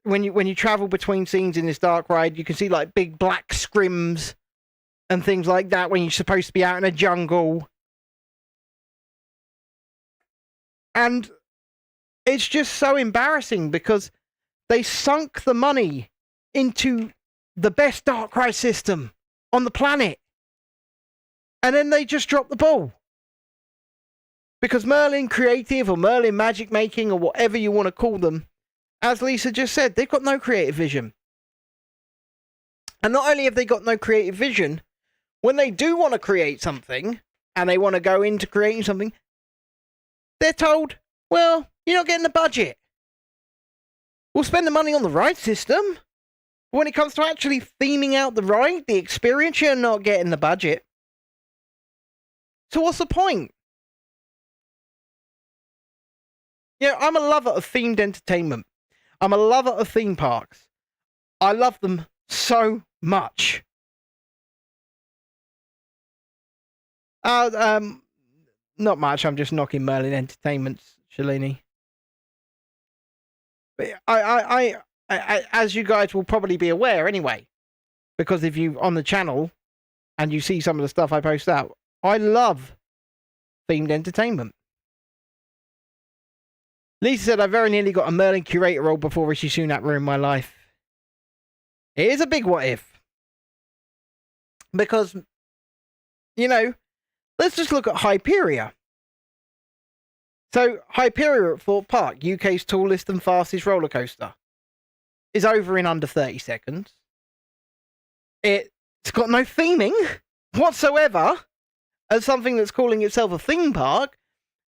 when you travel between scenes in this dark ride, you can see like big black scrims and things like that when you're supposed to be out in a jungle. And it's just so embarrassing because they sunk the money into the best dark ride system on the planet, and then they just dropped the ball. Because Merlin Creative or Merlin Magic Making or whatever you want to call them, as Lisa just said, they've got no creative vision. And not only have they got no creative vision, when they do want to create something and they want to go into creating something, they're told, well, you're not getting the budget. We'll spend the money on the ride system. When it comes to actually theming out the ride, the experience, you're not getting the budget. So what's the point? I'm a lover of themed entertainment. I'm a lover of theme parks. I love them so much. Uh, um, Not much. I'm just knocking Merlin Entertainments, Shalini. But as you guys will probably be aware anyway, because if you on the channel and you see some of the stuff I post out, I love themed entertainment. Lisa said, I very nearly got a Merlin curator role before Rishi Sunak ruined my life. It is a big what if. Because, you know, let's just look at Hyperia. So, Hyperia at Thorpe Park, UK's tallest and fastest roller coaster, is over in under 30 seconds. It's got no theming whatsoever as something that's calling itself a theme park.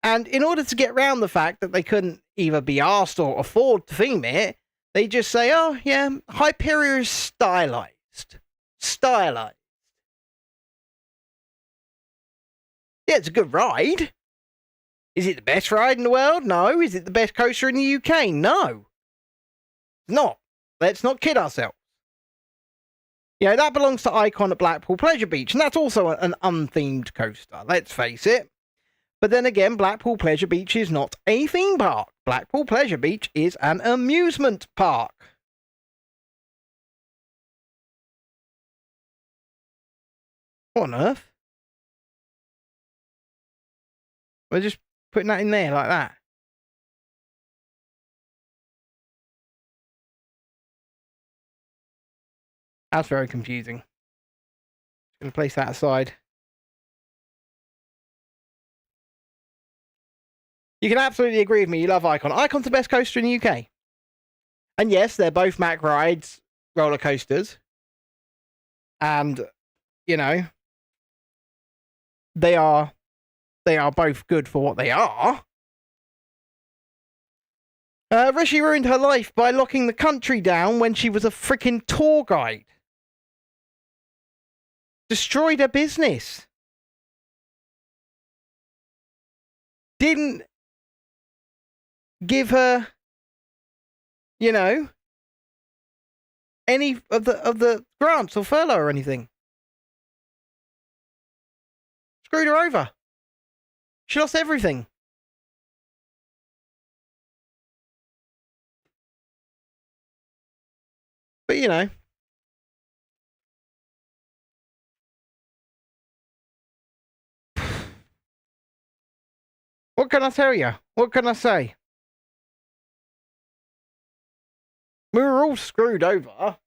And in order to get around the fact that they couldn't either be asked or afford to theme it, they just say, oh, yeah, Hyperia is stylized. Stylized. Yeah, it's a good ride. Is it the best ride in the world? No. Is it the best coaster in the UK? No. It's not. Let's not kid ourselves. Yeah, that belongs to Icon at Blackpool Pleasure Beach, and that's also an unthemed coaster, let's face it. But then again, Blackpool Pleasure Beach is not a theme park. Blackpool Pleasure Beach is an amusement park. What on earth? We're just putting that in there like that. That's very confusing. Just going to place that aside. You can absolutely agree with me. You love Icon. Icon's the best coaster in the UK. And yes, they're both Mack Rides roller coasters. And, you know, they are both good for what they are. Rishi ruined her life by locking the country down when she was a freaking tour guide. Destroyed her business. Didn't give her, you know, any of the grants or furlough or anything. Screwed her over. She lost everything. But, you know. What can I tell you? What can I say? We were all screwed over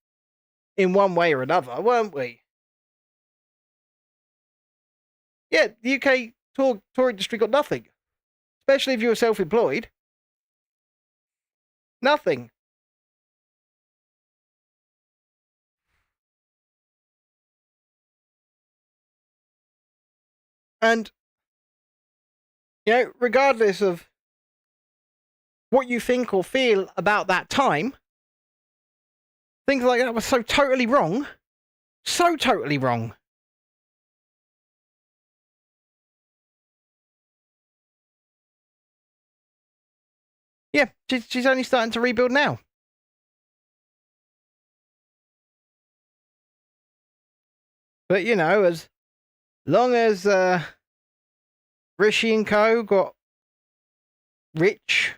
in one way or another, weren't we? Yeah, the UK tour industry got nothing. Especially if you were self-employed. Nothing. And, you know, regardless of what you think or feel about that time, things like that were so totally wrong. So totally wrong. Yeah, she's only starting to rebuild now. But, you know, as long as Rishi and Co. got rich,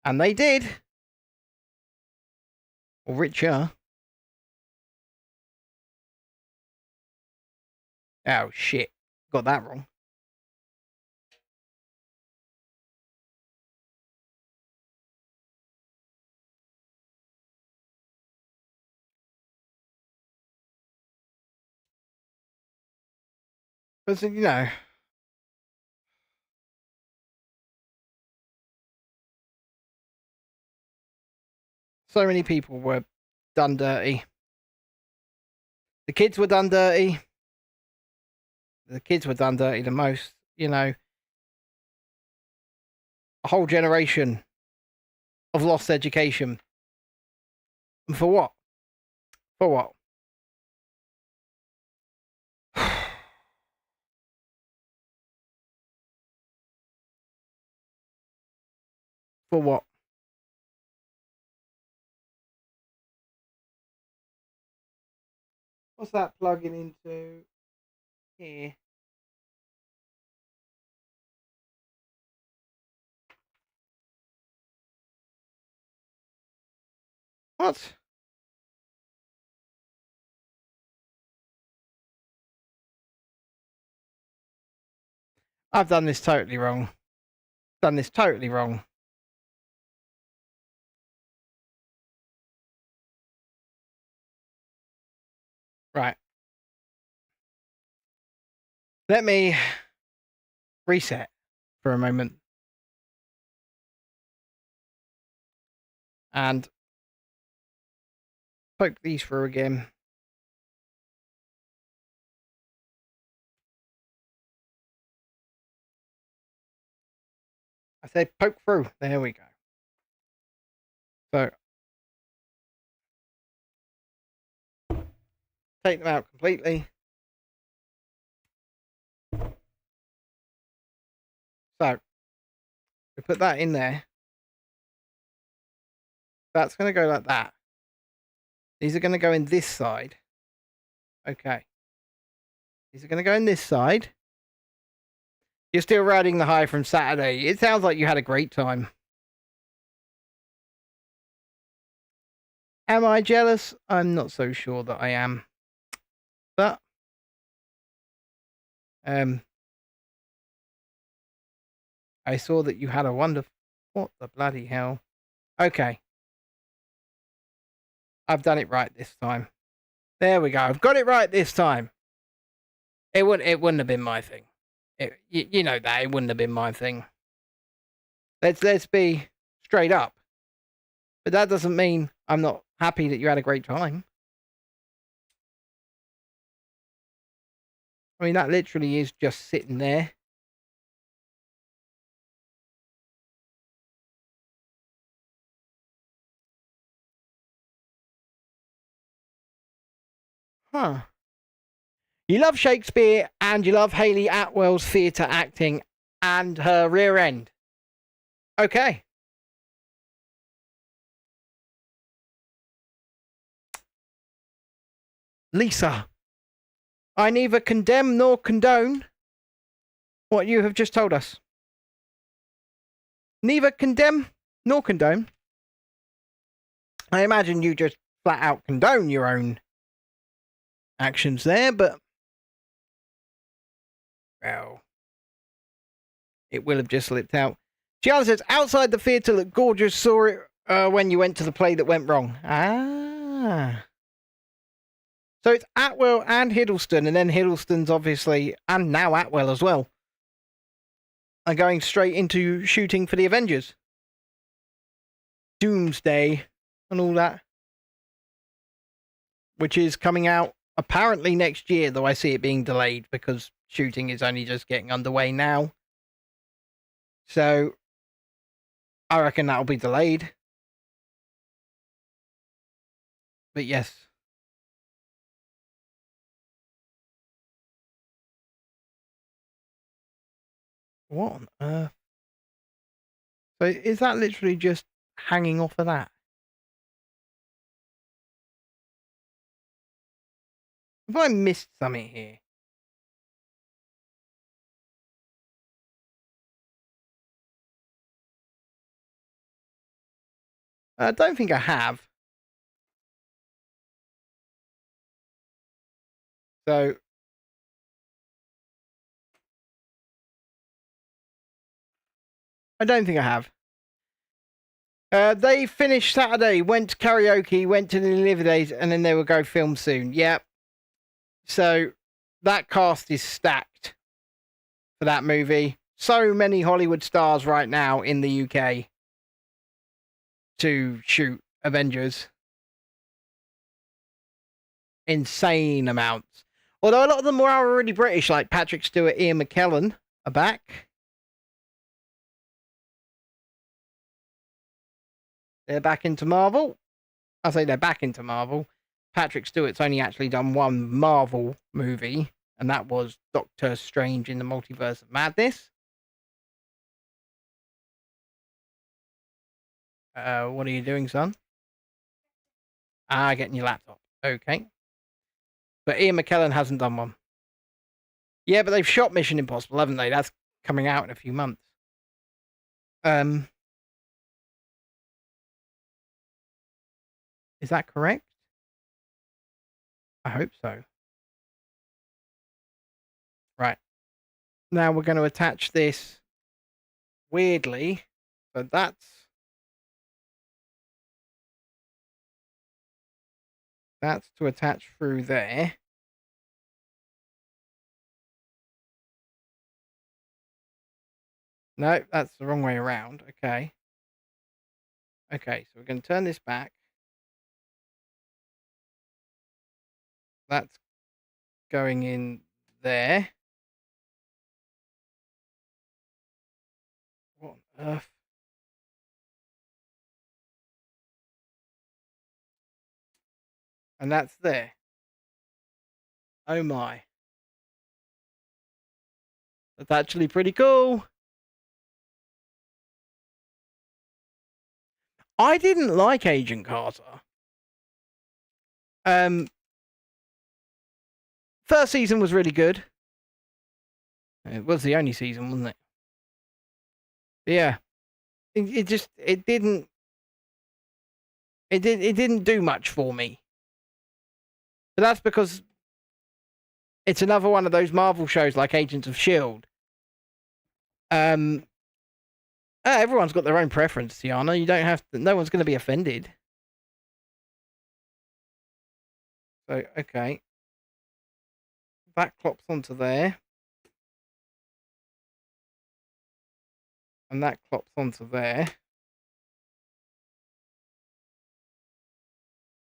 and they did, or richer. Oh, shit. Got that wrong. But, you know, so many people were done dirty. The kids were done dirty. The kids were done dirty the most. You know, a whole generation of lost education. And for what? For what? For what? What's that plugging into here? What? I've done this totally wrong. Done this totally wrong. Right. Let me reset for a moment. And poke these through again. I said poke through. There we go. So take them out completely. So we put that in there. That's going to go like that. These are going to go in this side. Okay. These are going to go in this side. You're still riding the high from Saturday. It sounds like you had a great time. Am I jealous? I'm not so sure that I am. But I saw that you had a wonderful... What the bloody hell? Okay. I've done it right this time. There we go. I've got it right this time. It wouldn't have been my thing. You know that it wouldn't have been my thing. Let's be straight up. But that doesn't mean I'm not happy that you had a great time. I mean, that literally is just sitting there. Huh. You love Shakespeare and you love Hayley Atwell's theatre acting and her rear end. Okay. Lisa, I neither condemn nor condone what you have just told us. Neither condemn nor condone. I imagine you just flat out condone your own actions there, but well, it will have just slipped out. Gianna says, outside the theatre looked gorgeous. Saw it when you went to the play that went wrong. Ah. So it's Atwell and Hiddleston, and then Hiddleston's obviously, and now Atwell as well, are going straight into shooting for the Avengers. Doomsday and all that. Which is coming out apparently next year, though I see it being delayed because shooting is only just getting underway now. So I reckon that'll be delayed. But yes. What on earth? So is that literally just hanging off of that? Have I missed something here? I don't think I have. So I don't think I have. They finished Saturday, went to karaoke, went to the Delivery Days, and then they will go film soon. Yep. So that cast is stacked for that movie. So many Hollywood stars right now in the UK to shoot Avengers. Insane amounts. Although a lot of them were already British, like Patrick Stewart, Ian McKellen are back. They're back into Marvel. I say they're back into Marvel. Patrick Stewart's only actually done one Marvel movie, and that was Doctor Strange in the Multiverse of Madness. What are you doing, son? Getting your laptop. Okay. But Ian McKellen hasn't done one. Yeah, but they've shot Mission Impossible, haven't they? That's coming out in a few months. Is that correct? I hope so. Right. Now we're going to attach this weirdly, but that's to attach through there. No, that's the wrong way around. Okay. Okay, so we're going to turn this back. That's going in there. What on earth? And that's there. Oh my. That's actually pretty cool. I didn't like Agent Carter. First season was really good. It was the only season, wasn't it? Yeah. It didn't do much for me. But that's because it's another one of those Marvel shows like Agents of S.H.I.E.L.D. Everyone's got their own preference, Tiana. You don't have to, no one's going to be offended. So, okay. That clops onto there. And that clops onto there.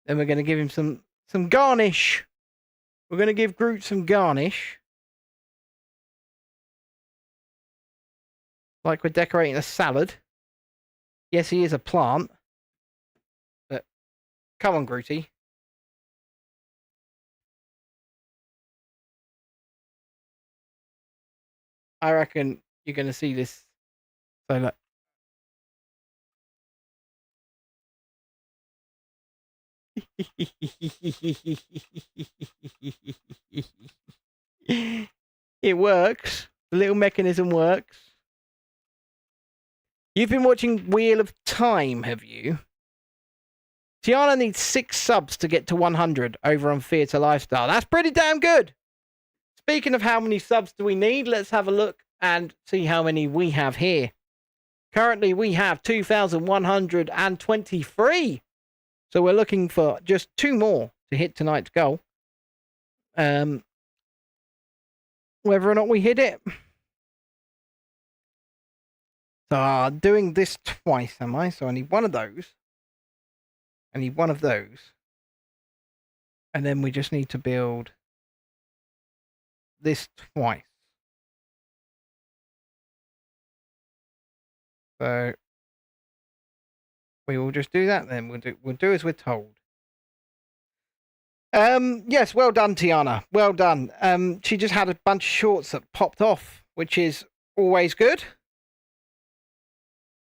Then we're going to give him some garnish. We're going to give Groot some garnish. Like we're decorating a salad. Yes, he is a plant. But come on, Grooty. I reckon you're going to see this. So look. It works. The little mechanism works. You've been watching Wheel of Time, have you? Tiana needs 6 subs to get to 100 over on Theatre Lifestyle. That's pretty damn good. Speaking of how many subs do we need, let's have a look and see how many we have here. Currently, we have 2,123. So we're looking for just 2 more to hit tonight's goal. Whether or not we hit it. So I'm doing this twice, am I? So I need one of those. I need one of those. And then we just need to build this twice. So we will just do that then. We'll do as we're told. Yes, well done, Tiana. Well done. She just had a bunch of shorts that popped off, which is always good.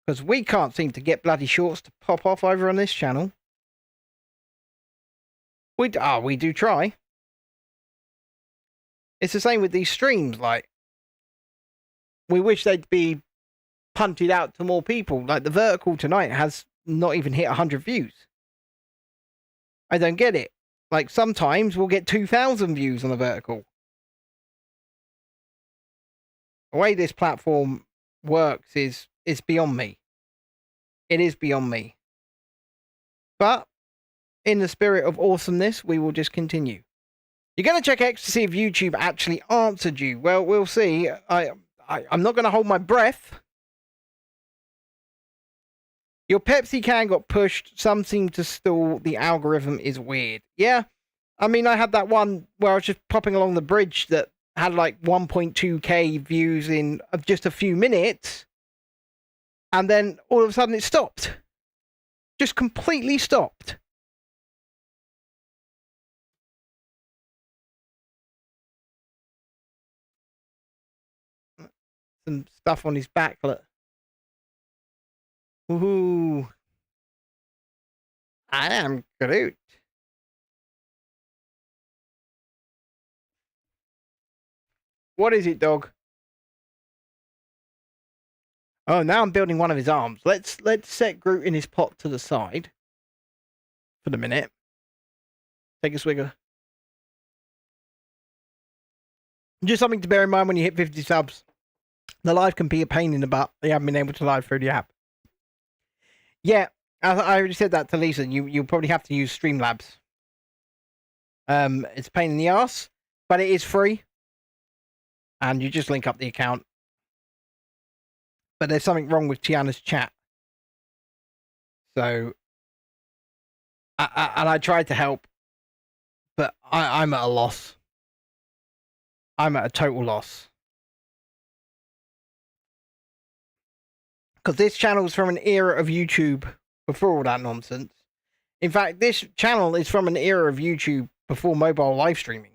Because we can't seem to get bloody shorts to pop off over on this channel. We do try. It's the same with these streams, like, we wish they'd be punted out to more people. Like, the vertical tonight has not even hit 100 views. I don't get it. Like, sometimes we'll get 2,000 views on the vertical. The way this platform works is beyond me. It is beyond me. But in the spirit of awesomeness, we will just continue. You're going to check X to see if YouTube actually answered you. Well, we'll see. I'm not going to hold my breath. Your Pepsi can got pushed. Some seem to stall. The algorithm is weird. Yeah. I mean, I had that one where I was just popping along the bridge that had like 1.2k views in just a few minutes. And then all of a sudden it stopped. Just completely stopped. Some stuff on his back, look. Woohoo. I am Groot. What is it, dog? Oh, now I'm building one of his arms. Let's set Groot in his pot to the side. for the minute. Take a swigger. Just something to bear in mind when you hit 50 subs. The live can be a pain in the butt. They haven't been able to live through the app. Yeah, I already said that to Lisa. You'll probably have to use Streamlabs. It's a pain in the ass, but it is free. And you just link up the account. But there's something wrong with Tiana's chat. So, I tried to help, but I'm at a loss. I'm at a total loss. Because this channel's from an era of YouTube before all that nonsense. In fact, this channel is from an era of YouTube before mobile live streaming.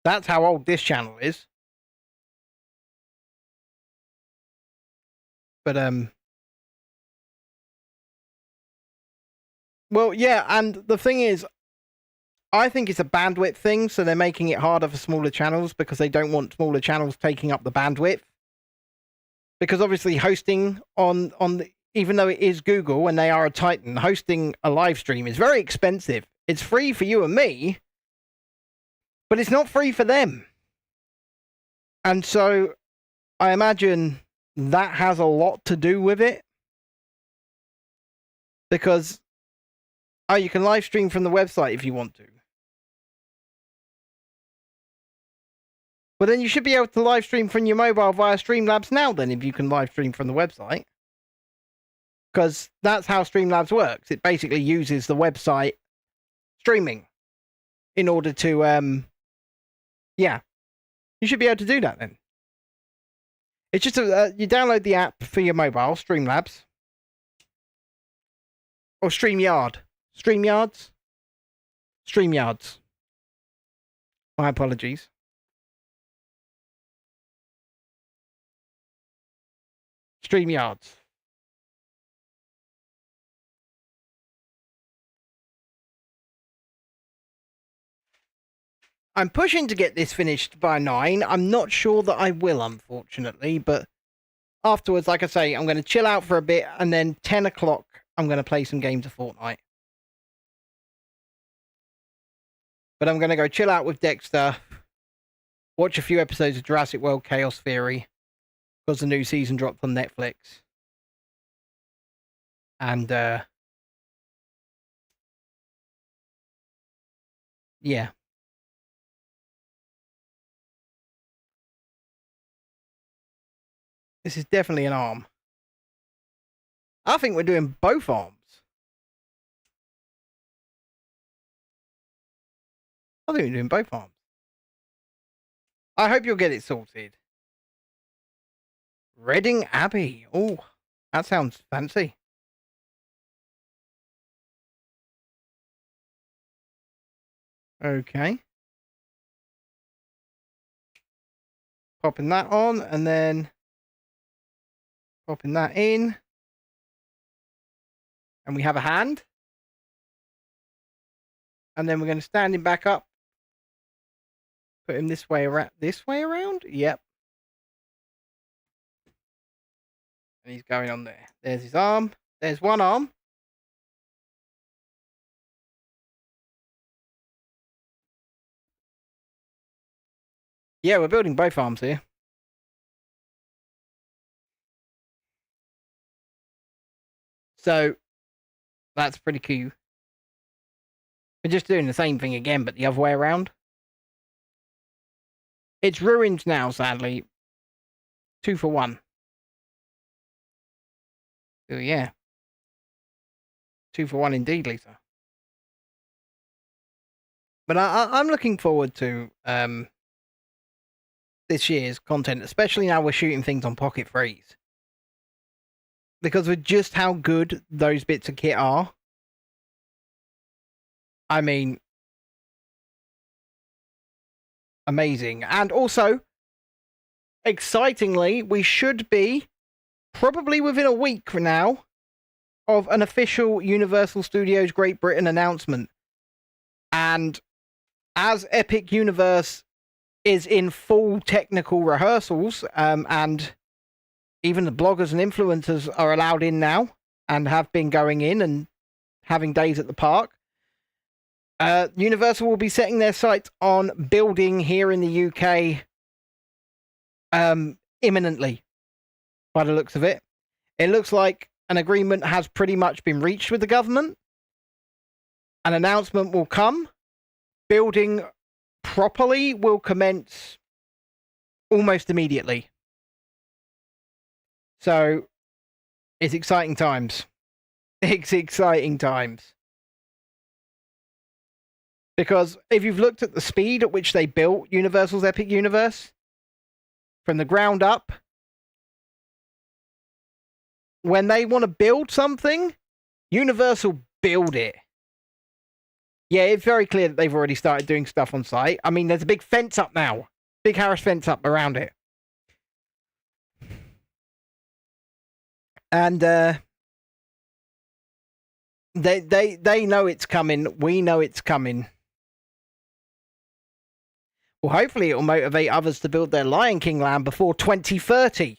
That's how old this channel is. But, well, yeah, and the thing is, I think it's a bandwidth thing, so they're making it harder for smaller channels because they don't want smaller channels taking up the bandwidth. Because obviously hosting on the, even though it is Google and they are a titan, hosting a live stream is very expensive. It's free for you and me, but it's not free for them. And so I imagine that has a lot to do with it. Because, oh, you can live stream from the website if you want to. But then you should be able to live stream from your mobile via Streamlabs now then, if you can live stream from the website. Because that's how Streamlabs works. It basically uses the website streaming in order to, yeah. You should be able to do that then. It's just, you download the app for your mobile, Streamlabs. Or StreamYard. StreamYards? StreamYards. My apologies. StreamYards. I'm pushing to get this finished by 9. I'm not sure that I will, unfortunately, but afterwards, like I say, I'm going to chill out for a bit, and then 10 o'clock, I'm going to play some games of Fortnite. But I'm going to go chill out with Dexter, watch a few episodes of Jurassic World Chaos Theory, because the new season dropped on Netflix. And, yeah. This is definitely an arm. I think we're doing both arms. I think we're doing both arms. I hope you'll get it sorted. Reading Abbey. Oh, that sounds fancy. Okay. Popping that on, and then popping that in. And we have a hand. And then we're going to stand him back up. Put him this way around. This way around? Yep. And he's going on there. There's his arm. There's one arm. Yeah, we're building both arms here. So, that's pretty cool. We're just doing the same thing again, but the other way around. It's ruined now, sadly. 2 for 1. Oh, yeah. 2 for 1 indeed, Lisa. But I'm looking forward to this year's content, especially now we're shooting things on Pocket Freeze. Because with just how good those bits of kit are, I mean, amazing. And also, excitingly, we should be probably within a week from now of an official Universal Studios Great Britain announcement. And as Epic Universe is in full technical rehearsals, and even the bloggers and influencers are allowed in now and have been going in and having days at the park. Universal will be setting their sights on building here in the UK imminently, by the looks of it. It looks like an agreement has pretty much been reached with the government. An announcement will come. Building properly will commence almost immediately. So, it's exciting times. It's exciting times. Because if you've looked at the speed at which they built Universal's Epic Universe, from the ground up, when they want to build something, Universal build it. Yeah, it's very clear that they've already started doing stuff on site. I mean, there's a big fence up now. Big Harris fence up around it. And they know it's coming. We know it's coming. Well, hopefully it will motivate others to build their Lion King land before 2030.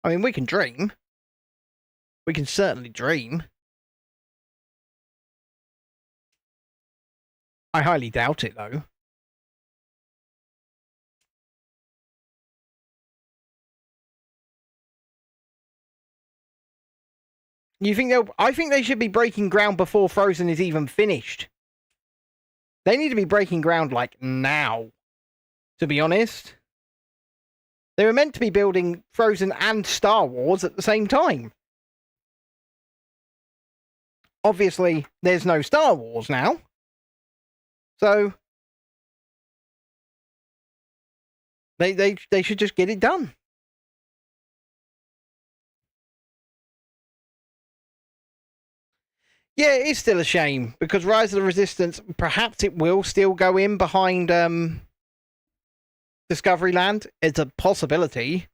I mean, we can dream. We can certainly dream. I highly doubt it, though. You think they'll... I think they should be breaking ground before Frozen is even finished. They need to be breaking ground, like, now. To be honest. They were meant to be building Frozen and Star Wars at the same time. Obviously, there's no Star Wars now. So... They should just get it done. Yeah, it is still a shame, because Rise of the Resistance, perhaps it will still go in behind Discovery Land. It's a possibility.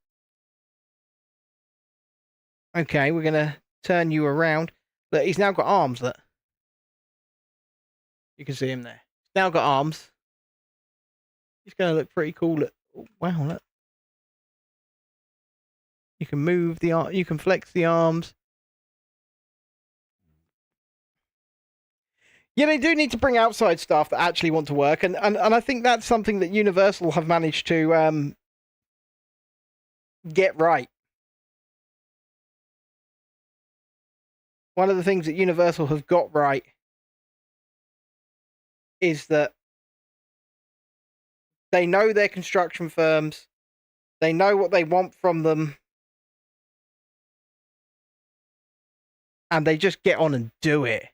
Okay, we're going to turn you around. Look, he's now got arms, look. You can see him there. He's now got arms. He's going to look pretty cool. Look. Oh, wow, look. You can move the arm, you can flex the arms. Yeah, they do need to bring outside staff that actually want to work, and I think that's something that Universal have managed to get right. One of the things that Universal have got right is that they know their construction firms, they know what they want from them, and they just get on and do it.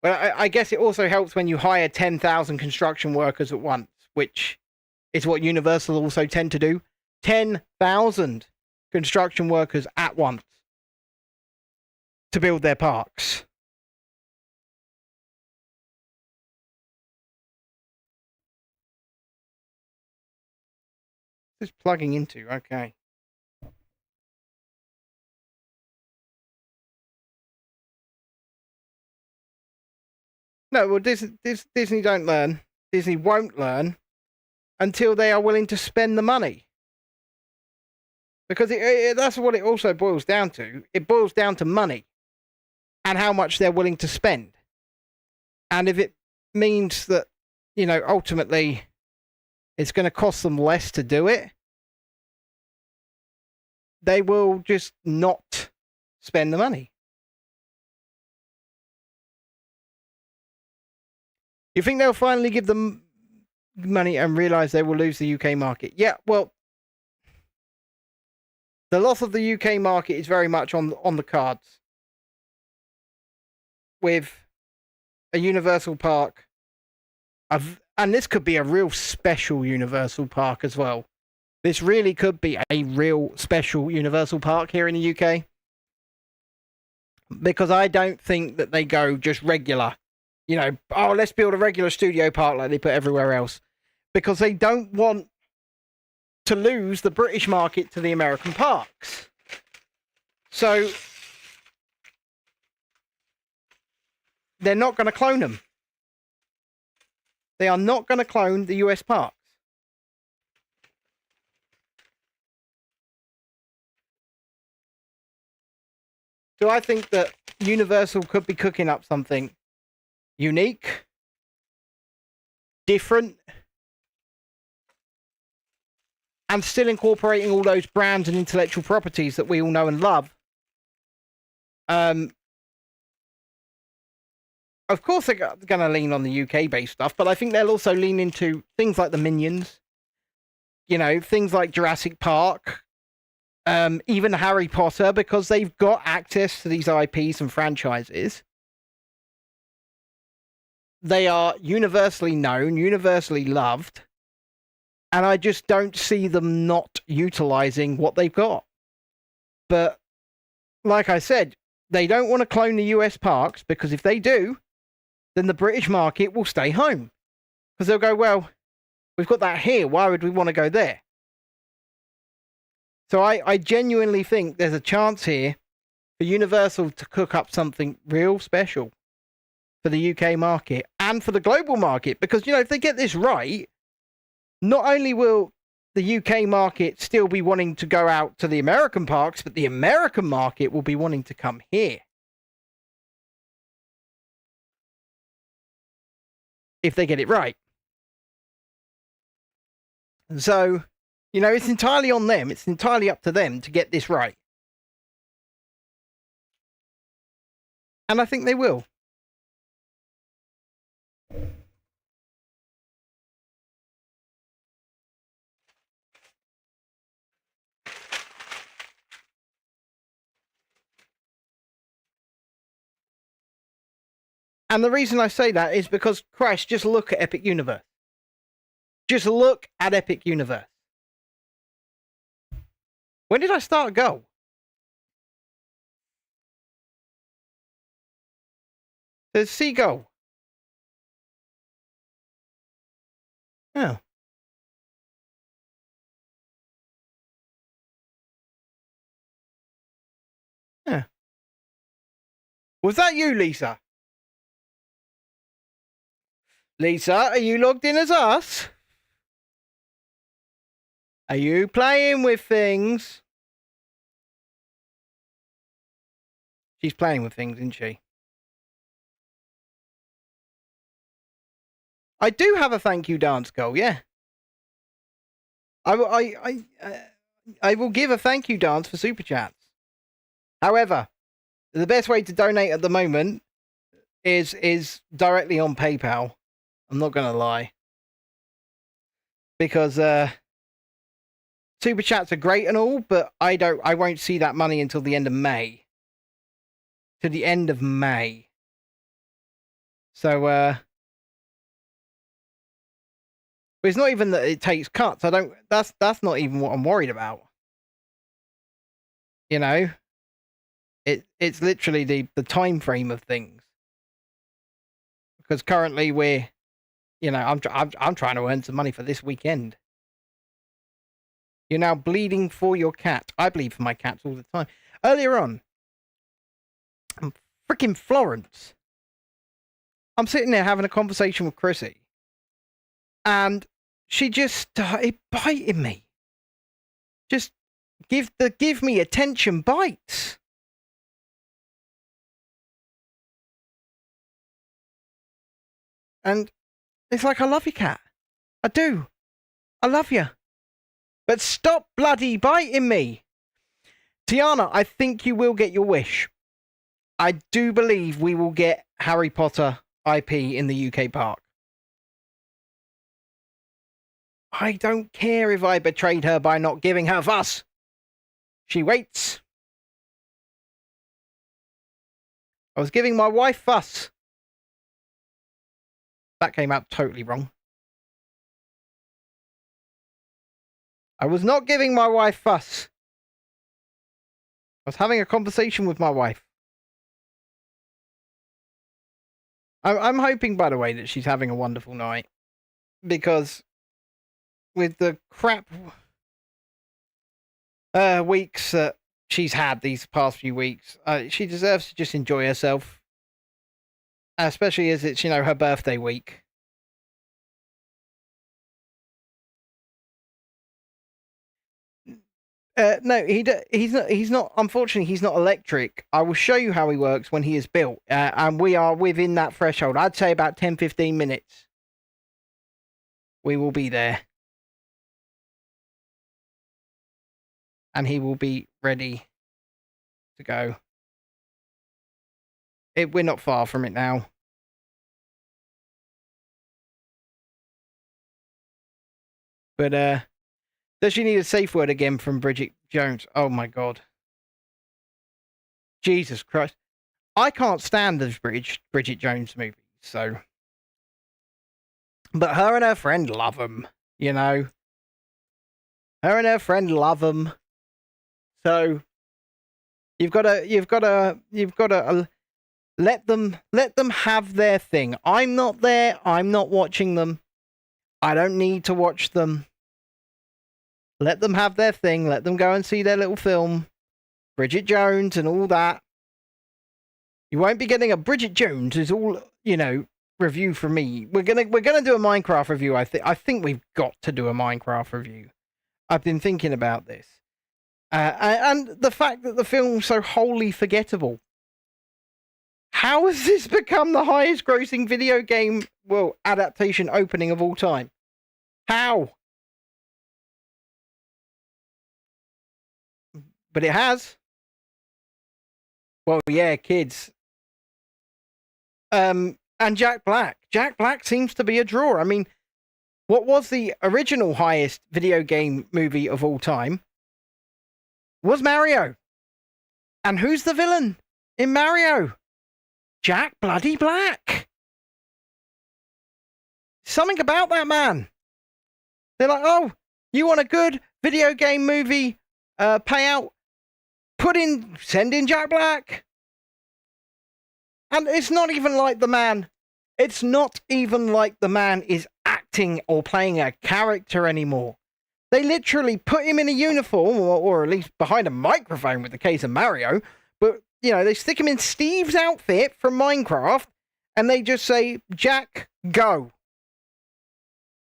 Well, I guess it also helps when you hire 10,000 construction workers at once, which is what Universal also tend to do. 10,000 construction workers at once to build their parks. This is plugging into, okay. No, well, Disney don't learn. Disney won't learn until they are willing to spend the money. Because that's what it also boils down to. It boils down to money and how much they're willing to spend. And if it means that, you know, ultimately it's going to cost them less to do it, they will just not spend the money. You think they'll finally give them money and realise they will lose the UK market? Yeah, well, the loss of the UK market is very much on the cards. With a Universal Park, and this could be a real special Universal Park as well. This really could be a real special Universal Park here in the UK. Because I don't think that they go just regular. You know, oh, let's build a regular studio park like they put everywhere else. Because they don't want to lose the British market to the American parks. So, they're not going to clone them. They are not going to clone the US parks. So I think that Universal could be cooking up something unique, different, and still incorporating all those brands and intellectual properties that we all know and love. Of course, they're going to lean on the UK-based stuff, but I think they'll also lean into things like the Minions, you know, things like Jurassic Park, even Harry Potter, because they've got access to these IPs and franchises. They are universally known, universally loved, and I just don't see them not utilizing what they've got. But, like I said, they don't want to clone the US parks, because if they do, then the British market will stay home. Because they'll go, well, we've got that here, why would we want to go there? So I genuinely think there's a chance here for Universal to cook up something real special for the UK market and for the global market. Because, you know, if they get this right, not only will the UK market still be wanting to go out to the American parks, but the American market will be wanting to come here. If they get it right. So, you know, it's entirely on them. It's entirely up to them to get this right. And I think they will. And the reason I say that is because, Christ, just look at Epic Universe. Just look at Epic Universe. When did I start Go? There's Seagull. Oh. Yeah. Was that you, Lisa? Lisa, are you logged in as us? Are you playing with things? She's playing with things, isn't she? I do have a thank you dance goal, yeah. I will give a thank you dance for Super Chats. However, the best way to donate at the moment is directly on PayPal. I'm not going to lie. Because Super Chats are great and all, but I won't see that money until the end of May. To the end of May. So but it's not even that it takes cuts. That's not even what I'm worried about. You know? It's literally the time frame of things. Because currently we're, you know, I'm trying to earn some money for this weekend. You're now bleeding for your cat. I bleed for my cats all the time. Earlier on, I'm freaking Florence. I'm sitting there having a conversation with Chrissy. And she just started biting me. Just give me attention bites. And it's like, I love you, cat. I do. I love you. But stop bloody biting me. Tiana, I think you will get your wish. I do believe we will get Harry Potter IP in the UK park. I don't care if I betrayed her by not giving her fuss. She waits. I was giving my wife fuss. That came out totally wrong. I was not giving my wife fuss. I was having a conversation with my wife. I'm hoping, by the way, that she's having a wonderful night. Because with the crap weeks that she's had these past few weeks, she deserves to just enjoy herself. Especially as it's, you know, her birthday week. No, he's not. He's not. Unfortunately, he's not electric. I will show you how he works when he is built, and we are within that threshold. I'd say about 10-15 minutes. We will be there, and he will be ready to go. We're not far from it now. But does she need a safe word again from Bridget Jones? Oh my God. Jesus Christ. I can't stand those Bridget Jones movies, so. But her and her friend love them, you know. Her and her friend love them. So you've got to let them have their thing. I'm not there. I'm not watching them. I don't need to watch them. Let them have their thing. Let them go and see their little film. Bridget Jones and all that. You won't be getting a Bridget Jones is all, you know, review from me. We're gonna do a Minecraft review. I think we've got to do a Minecraft review. I've been thinking about this. And the fact that the film's so wholly forgettable. How has this become the highest grossing video game, well, adaptation opening of all time? How? But it has. Well, yeah, kids. And Jack Black. Jack Black seems to be a draw. I mean, what was the original highest video game movie of all time? Was Mario. And who's the villain in Mario? Jack bloody Black. Something about that man. They're like, oh, you want a good video game movie payout? Send in Jack Black. And it's not even like the man is acting or playing a character anymore. They literally put him in a uniform, or at least behind a microphone with the case of Mario. But, you know, they stick him in Steve's outfit from Minecraft, and they just say, Jack, go.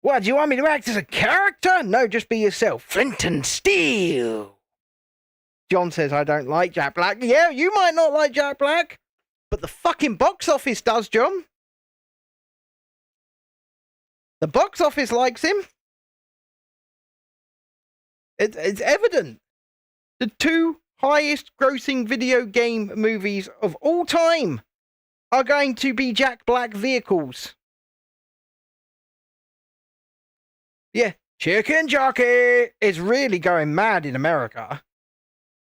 What, do you want me to act as a character? No, just be yourself. Flint and Steel. John says, I don't like Jack Black. Yeah, you might not like Jack Black, but the fucking box office does, John. The box office likes him. It's evident. The two highest grossing video game movies of all time are going to be Jack Black vehicles. Yeah, Chicken Jockey is really going mad in America.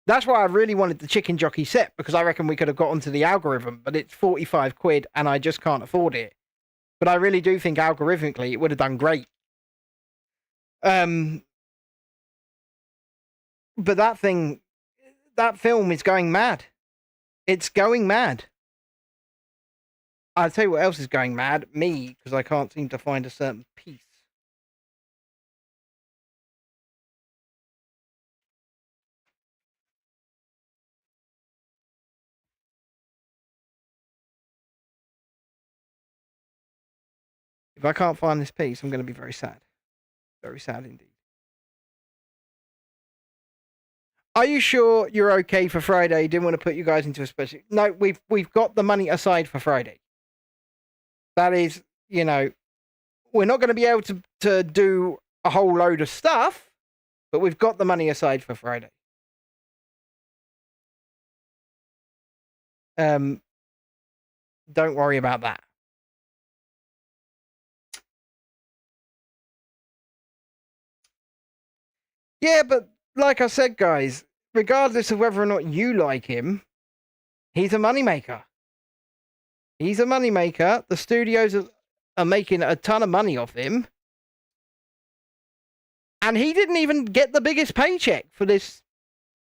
That's why I really wanted the Chicken Jockey set, because I reckon we could have got onto the algorithm, but it's 45 quid and I just can't afford it. But I really do think algorithmically it would have done great. But that film is going mad. It's going mad. I'll tell you what else is going mad. Me, because I can't seem to find a certain piece. If I can't find this piece, I'm going to be very sad. Very sad indeed. Are you sure you're okay for Friday? Didn't want to put you guys into a special... No, we've got the money aside for Friday. That is, you know, we're not going to be able to do a whole load of stuff, but we've got the money aside for Friday. Don't worry about that. Yeah, but like I said, guys, regardless of whether or not you like him, he's a moneymaker. He's a moneymaker. The studios are making a ton of money off him. And he didn't even get the biggest paycheck for this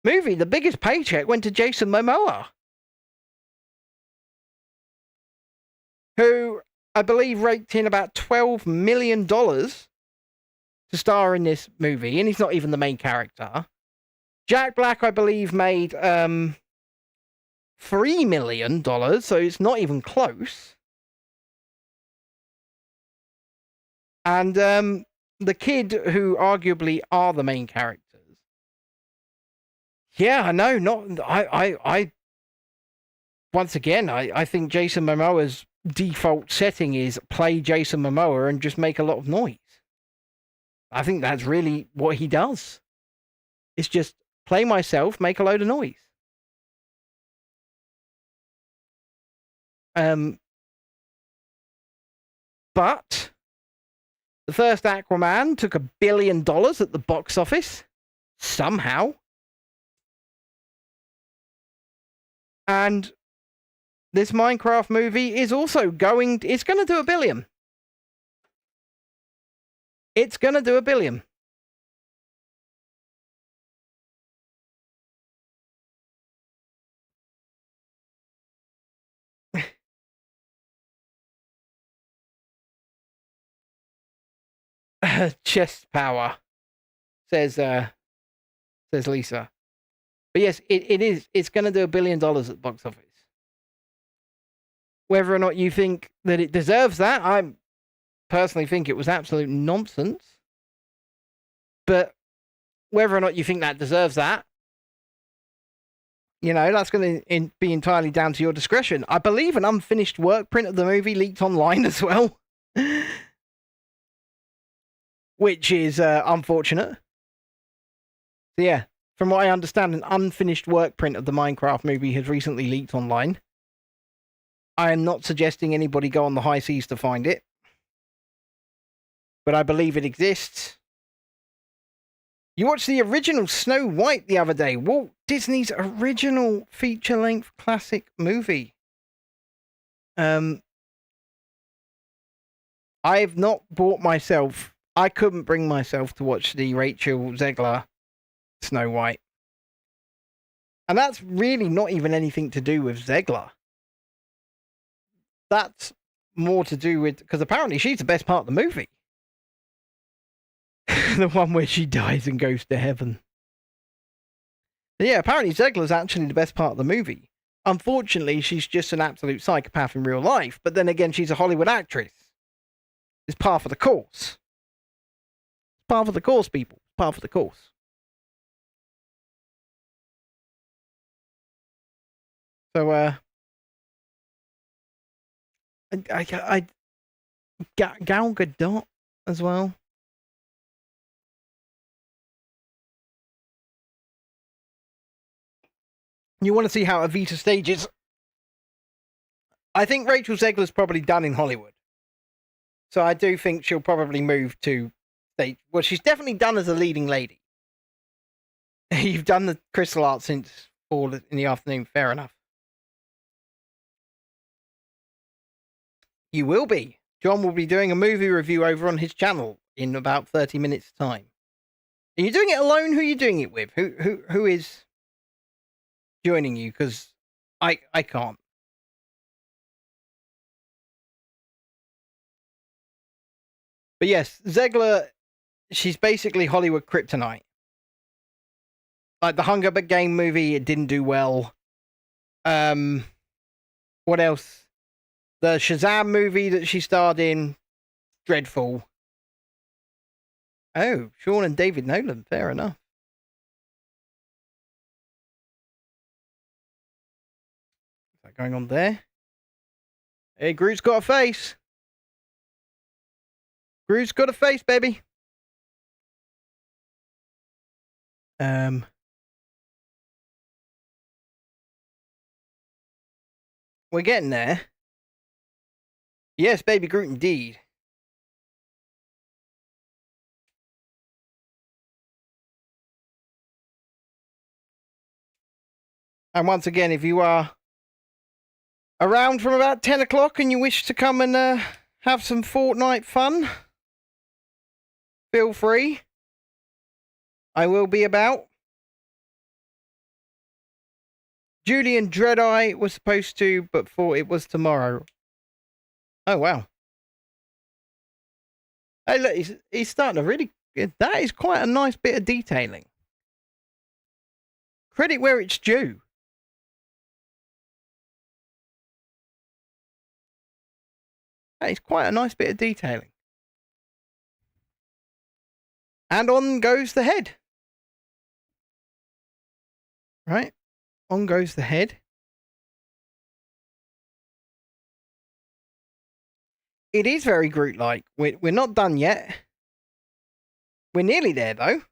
movie. The biggest paycheck went to Jason Momoa, who I believe raked in about $12 million to star in this movie, and he's not even the main character. Jack Black, I believe, made $3 million, so it's not even close. And the kid, who arguably are the main characters, Yeah, I know. Not I. Once again, I think Jason Momoa's default setting is play Jason Momoa and just make a lot of noise. I think that's really what he does. It's just play myself, make a load of noise. But the first Aquaman took $1 billion at the box office somehow. And this Minecraft movie is also it's going to do $1 billion. It's going to do $1 billion. Chest power, says Lisa. But yes, it is. It's going to do $1 billion at the box office. Whether or not you think that it deserves that, I personally think it was absolute nonsense. But whether or not you think that deserves that, you know, that's going to be entirely down to your discretion. I believe an unfinished work print of the movie leaked online as well, which is unfortunate. So yeah, from what I understand, an unfinished work print of the Minecraft movie has recently leaked online. I am not suggesting anybody go on the high seas to find it, but I believe it exists. You watched the original Snow White the other day, Walt Disney's original feature-length classic movie. I've not bought myself. I couldn't bring myself to watch the Rachel Zegler Snow White. And that's really not even anything to do with Zegler. That's more to do with, because apparently she's the best part of the movie. The one where she dies and goes to heaven. But yeah, apparently Zegler's actually the best part of the movie. Unfortunately, she's just an absolute psychopath in real life. But then again, she's a Hollywood actress. It's par for the course. Par for the course, people. Par for the course. So, Gal Gadot as well. You want to see how Evita stages? I think Rachel Zegler's probably done in Hollywood. So I do think she'll probably move to stage. Well, she's definitely done as a leading lady. You've done the Crystal Art since 4 in the afternoon. Fair enough. You will be. John will be doing a movie review over on his channel in about 30 minutes' time. Are you doing it alone? Who are you doing it with? Who is joining you? Because I can't. But yes, Zegler, she's basically Hollywood kryptonite. Like the Hunger Game movie, it didn't do well. What else? The Shazam movie that she starred in, dreadful. Oh, Sean and David Nolan, fair enough. What's that going on there? Hey, Groot's got a face. Groot's got a face, baby. We're getting there. Yes, baby Groot indeed. And once again, if you are around from about 10 o'clock and you wish to come and have some Fortnite fun, feel free. I will be about. Julian Dreadeye was supposed to, but thought it was tomorrow. Oh, wow. Hey, look, he's starting to really... That is quite a nice bit of detailing. Credit where it's due. That is quite a nice bit of detailing. And on goes the head. Right. On goes the head. It is very Groot-like. We're not done yet. We're nearly there, though.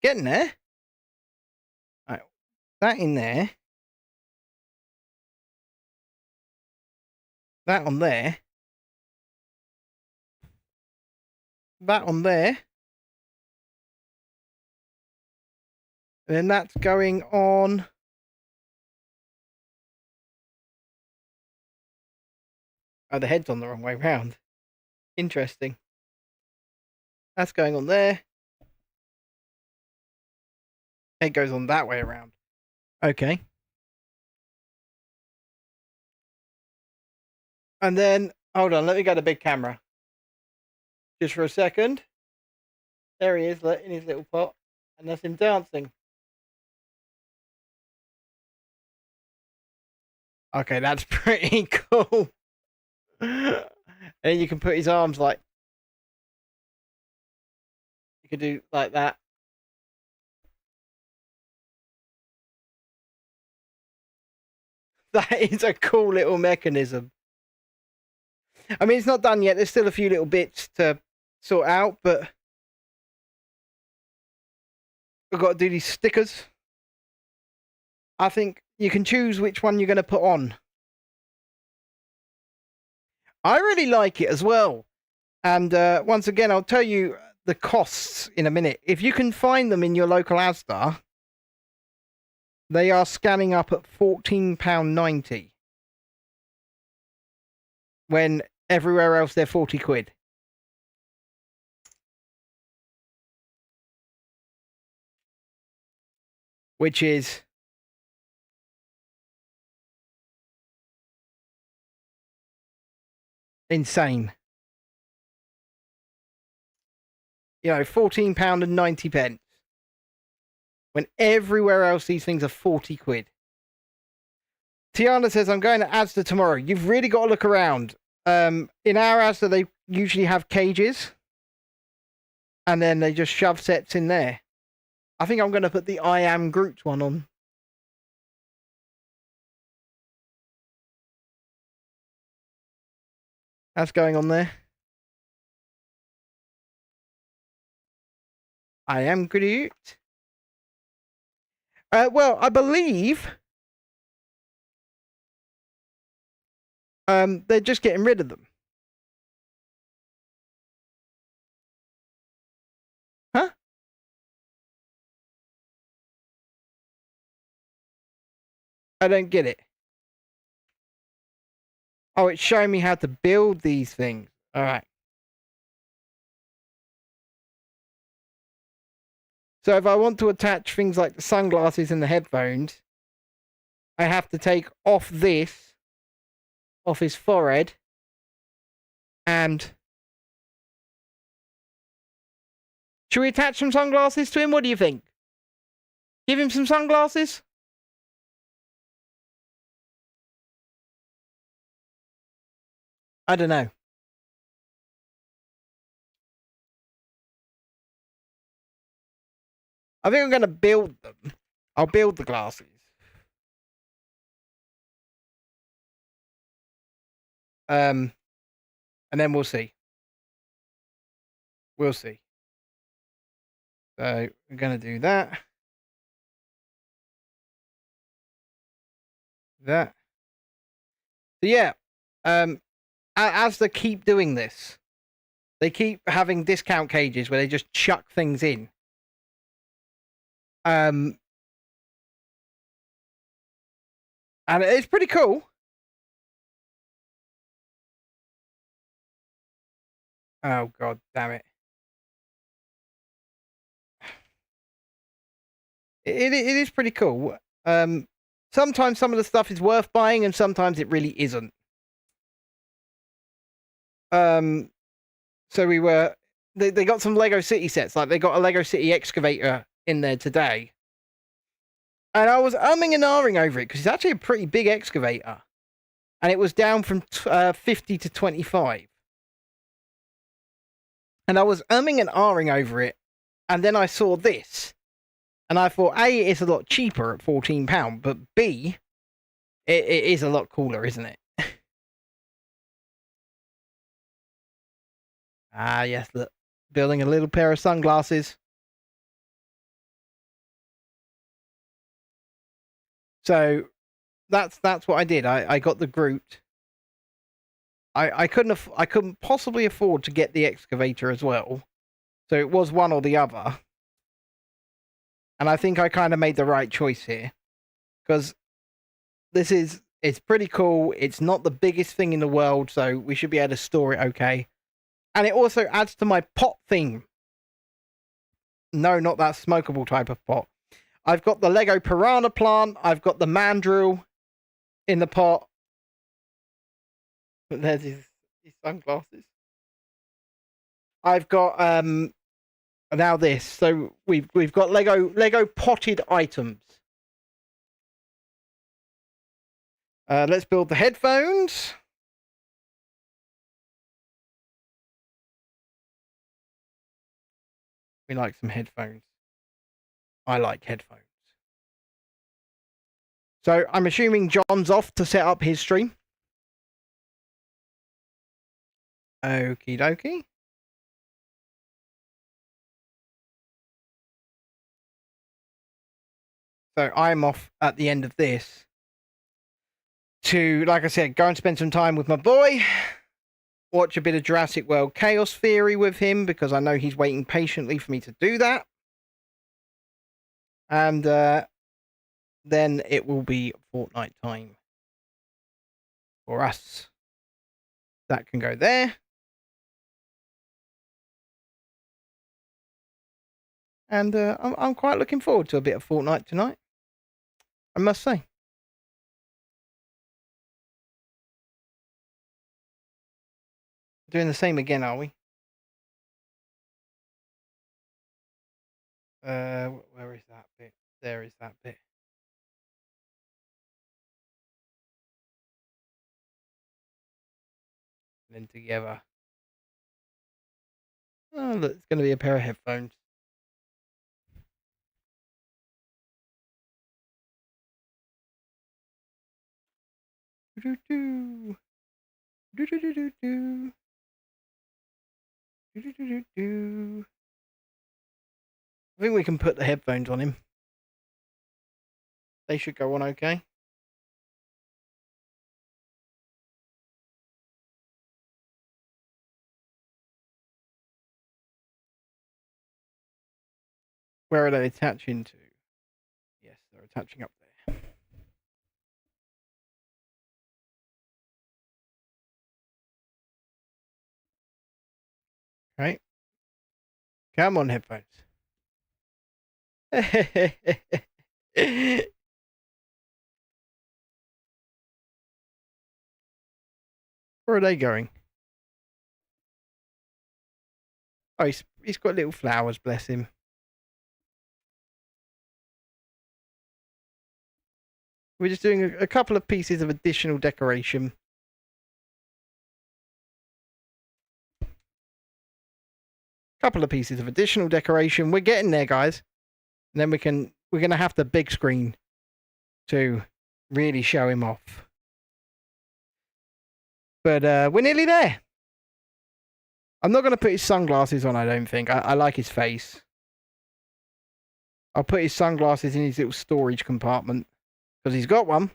Getting there. Right. That in there. That on there. That on there. And then that's going on. Oh, the head's on the wrong way round. Interesting. That's going on there. Head goes on that way around. Okay. And then, hold on, let me go to big camera. Just for a second. There he is, in his little pot. And that's him dancing. Okay, that's pretty cool. And you can put his arms like... You can do like that. That is a cool little mechanism. I mean, it's not done yet. There's still a few little bits to sort out, but we've got to do these stickers. I think you can choose which one you're going to put on. I really like it as well. And once again, I'll tell you the costs in a minute. If you can find them in your local Asda, they are scanning up at £14.90. When everywhere else they're 40 quid. Which is insane. You know, £14.90. When everywhere else these things are 40 quid. Tiana says, I'm going to Asda tomorrow. You've really got to look around. In our Asda, they usually have cages. And then they just shove sets in there. I think I'm going to put the I Am Groot one on. That's going on there. I Am Groot. Well, I believe they're just getting rid of them. Huh? I don't get it. Oh, it's showing me how to build these things. All right. So if I want to attach things like the sunglasses and the headphones, I have to take off this, off his forehead, and... Should we attach some sunglasses to him? What do you think? Give him some sunglasses? I don't know. I think I'm going to build them. I'll build the glasses. And then we'll see. We'll see. So we're going to do that. That. So yeah. As they keep doing this, they keep having discount cages where they just chuck things in. And it's pretty cool. Oh, God damn it. It is pretty cool. Sometimes some of the stuff is worth buying and sometimes it really isn't. So we were... They got some Lego City sets. Like, they got a Lego City excavator in there today. And I was umming and ahhing over it because it's actually a pretty big excavator. And it was down from 50 to 25. And I was umming and ahhing over it. And then I saw this. And I thought, A, it's a lot cheaper at £14, but B, it is a lot cooler, isn't it? Ah, yes, look. Building a little pair of sunglasses. So that's what I did. I got the Groot. I couldn't possibly afford to get the excavator as well. So it was one or the other. And I think I kind of made the right choice here. Because it's pretty cool. It's not the biggest thing in the world, so we should be able to store it okay. And it also adds to my pot theme. No, not that smokable type of pot. I've got the Lego piranha plant. I've got the mandrill in the pot. But there's his sunglasses. I've got now this. So we've got Lego potted items. Let's build the headphones. We like some headphones. I like headphones. So I'm assuming John's off to set up his stream. Okie dokie. So I'm off at the end of this to, like I said, go and spend some time with my boy. Watch a bit of Jurassic World Chaos Theory with him, because I know he's waiting patiently for me to do that. And then it will be Fortnite time for us. That can go there. And I'm quite looking forward to a bit of Fortnite tonight, I must say. Doing the same again, are we? Where is that bit? There is that bit. And then together. Oh, look, it's going to be a pair of headphones. Do-do-do. Do-do-do-do-do. Do-do-do-do-do. I think we can put the headphones on him. They should go on okay. Where are they attaching to? Yes, they're attaching up there. Right. Come on, headphones. Where are they going? Oh, he's got little flowers, bless him. We're just doing a couple of pieces of additional decoration. Couple of pieces of additional decoration. We're getting there, guys. And then we're gonna have the big screen to really show him off. But we're nearly there. I'm not gonna put his sunglasses on, I don't think. I like his face. I'll put his sunglasses in his little storage compartment, because he's got one.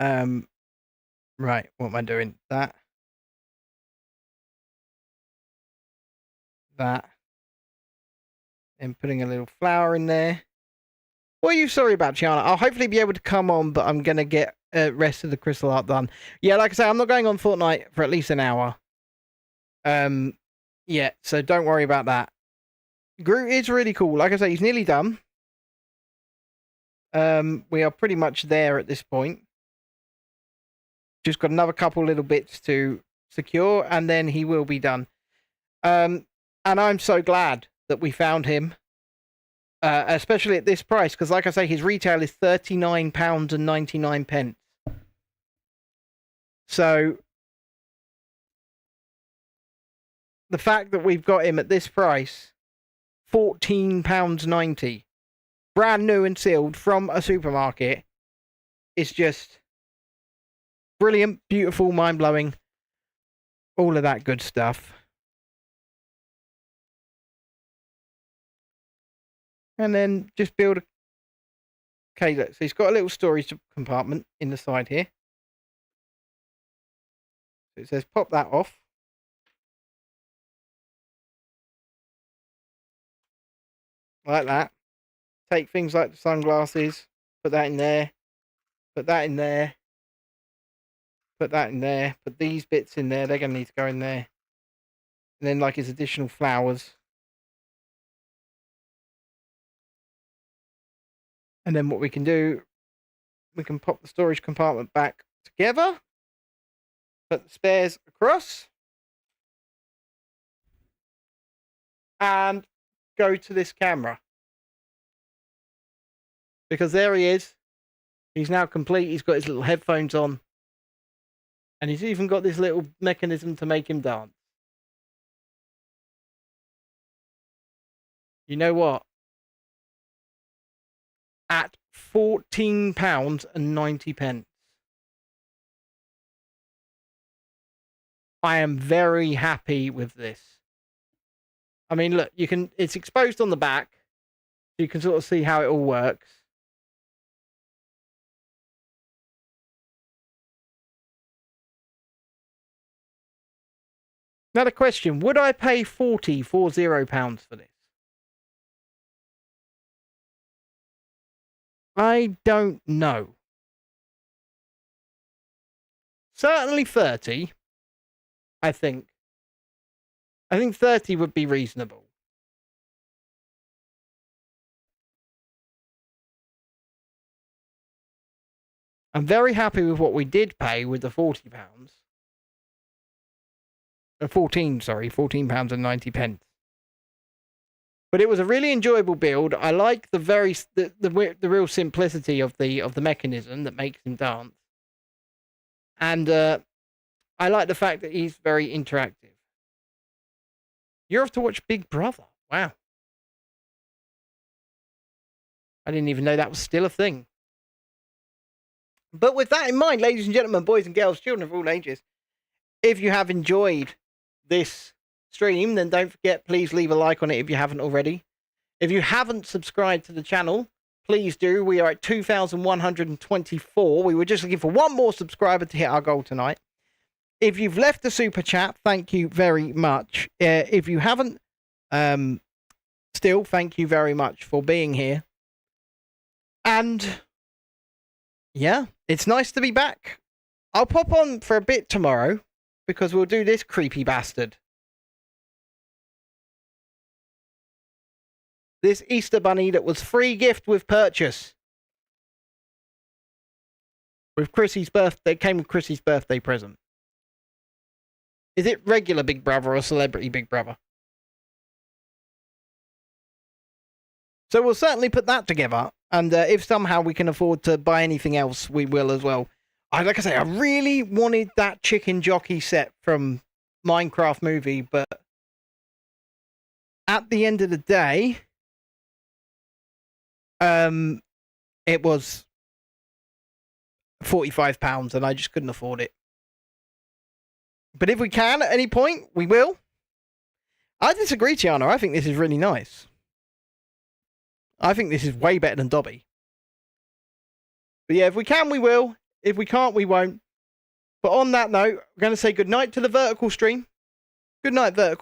Right, what am I doing? That. And putting a little flower in there. What are you sorry about, Chiana? I'll hopefully be able to come on, but I'm going to get rest of the crystal art done. Yeah, like I say, I'm not going on Fortnite for at least an hour. Yeah, so don't worry about that. Groot is really cool. Like I say, he's nearly done. We are pretty much there at this point. Just got another couple little bits to secure, and then he will be done. And I'm so glad that we found him, especially at this price, because like I say, his retail is £39.99. So the fact that we've got him at this price £14.90. Brand new and sealed from a supermarket. It's just brilliant, beautiful, mind-blowing. All of that good stuff. And then just build a... Okay, look, so he's got a little storage compartment in the side here. So it says pop that off. Like that. Take things like the sunglasses, put that in there, put that in there, put that in there, put these bits in there, they're going to need to go in there. And then like his additional flowers. And then what we can do, we can pop the storage compartment back together, put the spares across, and go to this camera. Because there he is. He's now complete. He's got his little headphones on. And he's even got this little mechanism to make him dance. You know what? At £14.90. I am very happy with this. I mean, look, it's exposed on the back. So you can sort of see how it all works. Now the question, would I pay £40 for £0 for this? I don't know. Certainly 30, I think. I think 30 would be reasonable. I'm very happy with what we did pay with the £40. £14.90. But it was a really enjoyable build. I like the real simplicity of the mechanism that makes him dance. And I like the fact that he's very interactive. You're off to watch Big Brother. Wow. I didn't even know that was still a thing. But with that in mind, ladies and gentlemen, boys and girls, children of all ages, if you have enjoyed this stream, then don't forget, please leave a like on it if you haven't already. If you haven't subscribed to the channel, please do. We are at 2,124. We were just looking for one more subscriber to hit our goal tonight. If you've left a super chat, thank you very much. If you haven't, still, thank you very much for being here. And yeah, it's nice to be back. I'll pop on for a bit tomorrow because we'll do this creepy bastard. This Easter bunny that was free gift with purchase. With Chrissy's birthday, came with Chrissy's birthday present. Is it regular Big Brother or celebrity Big Brother? So we'll certainly put that together. And if somehow we can afford to buy anything else, we will as well. Like I say, I really wanted that chicken jockey set from Minecraft movie, but at the end of the day, it was £45 and I just couldn't afford it. But if we can at any point, we will. I disagree, Tiana. I think this is really nice. I think this is way better than Dobby. But yeah, if we can, we will. If we can't, we won't. But on that note, we're going to say goodnight to the vertical stream. Good night, vertical.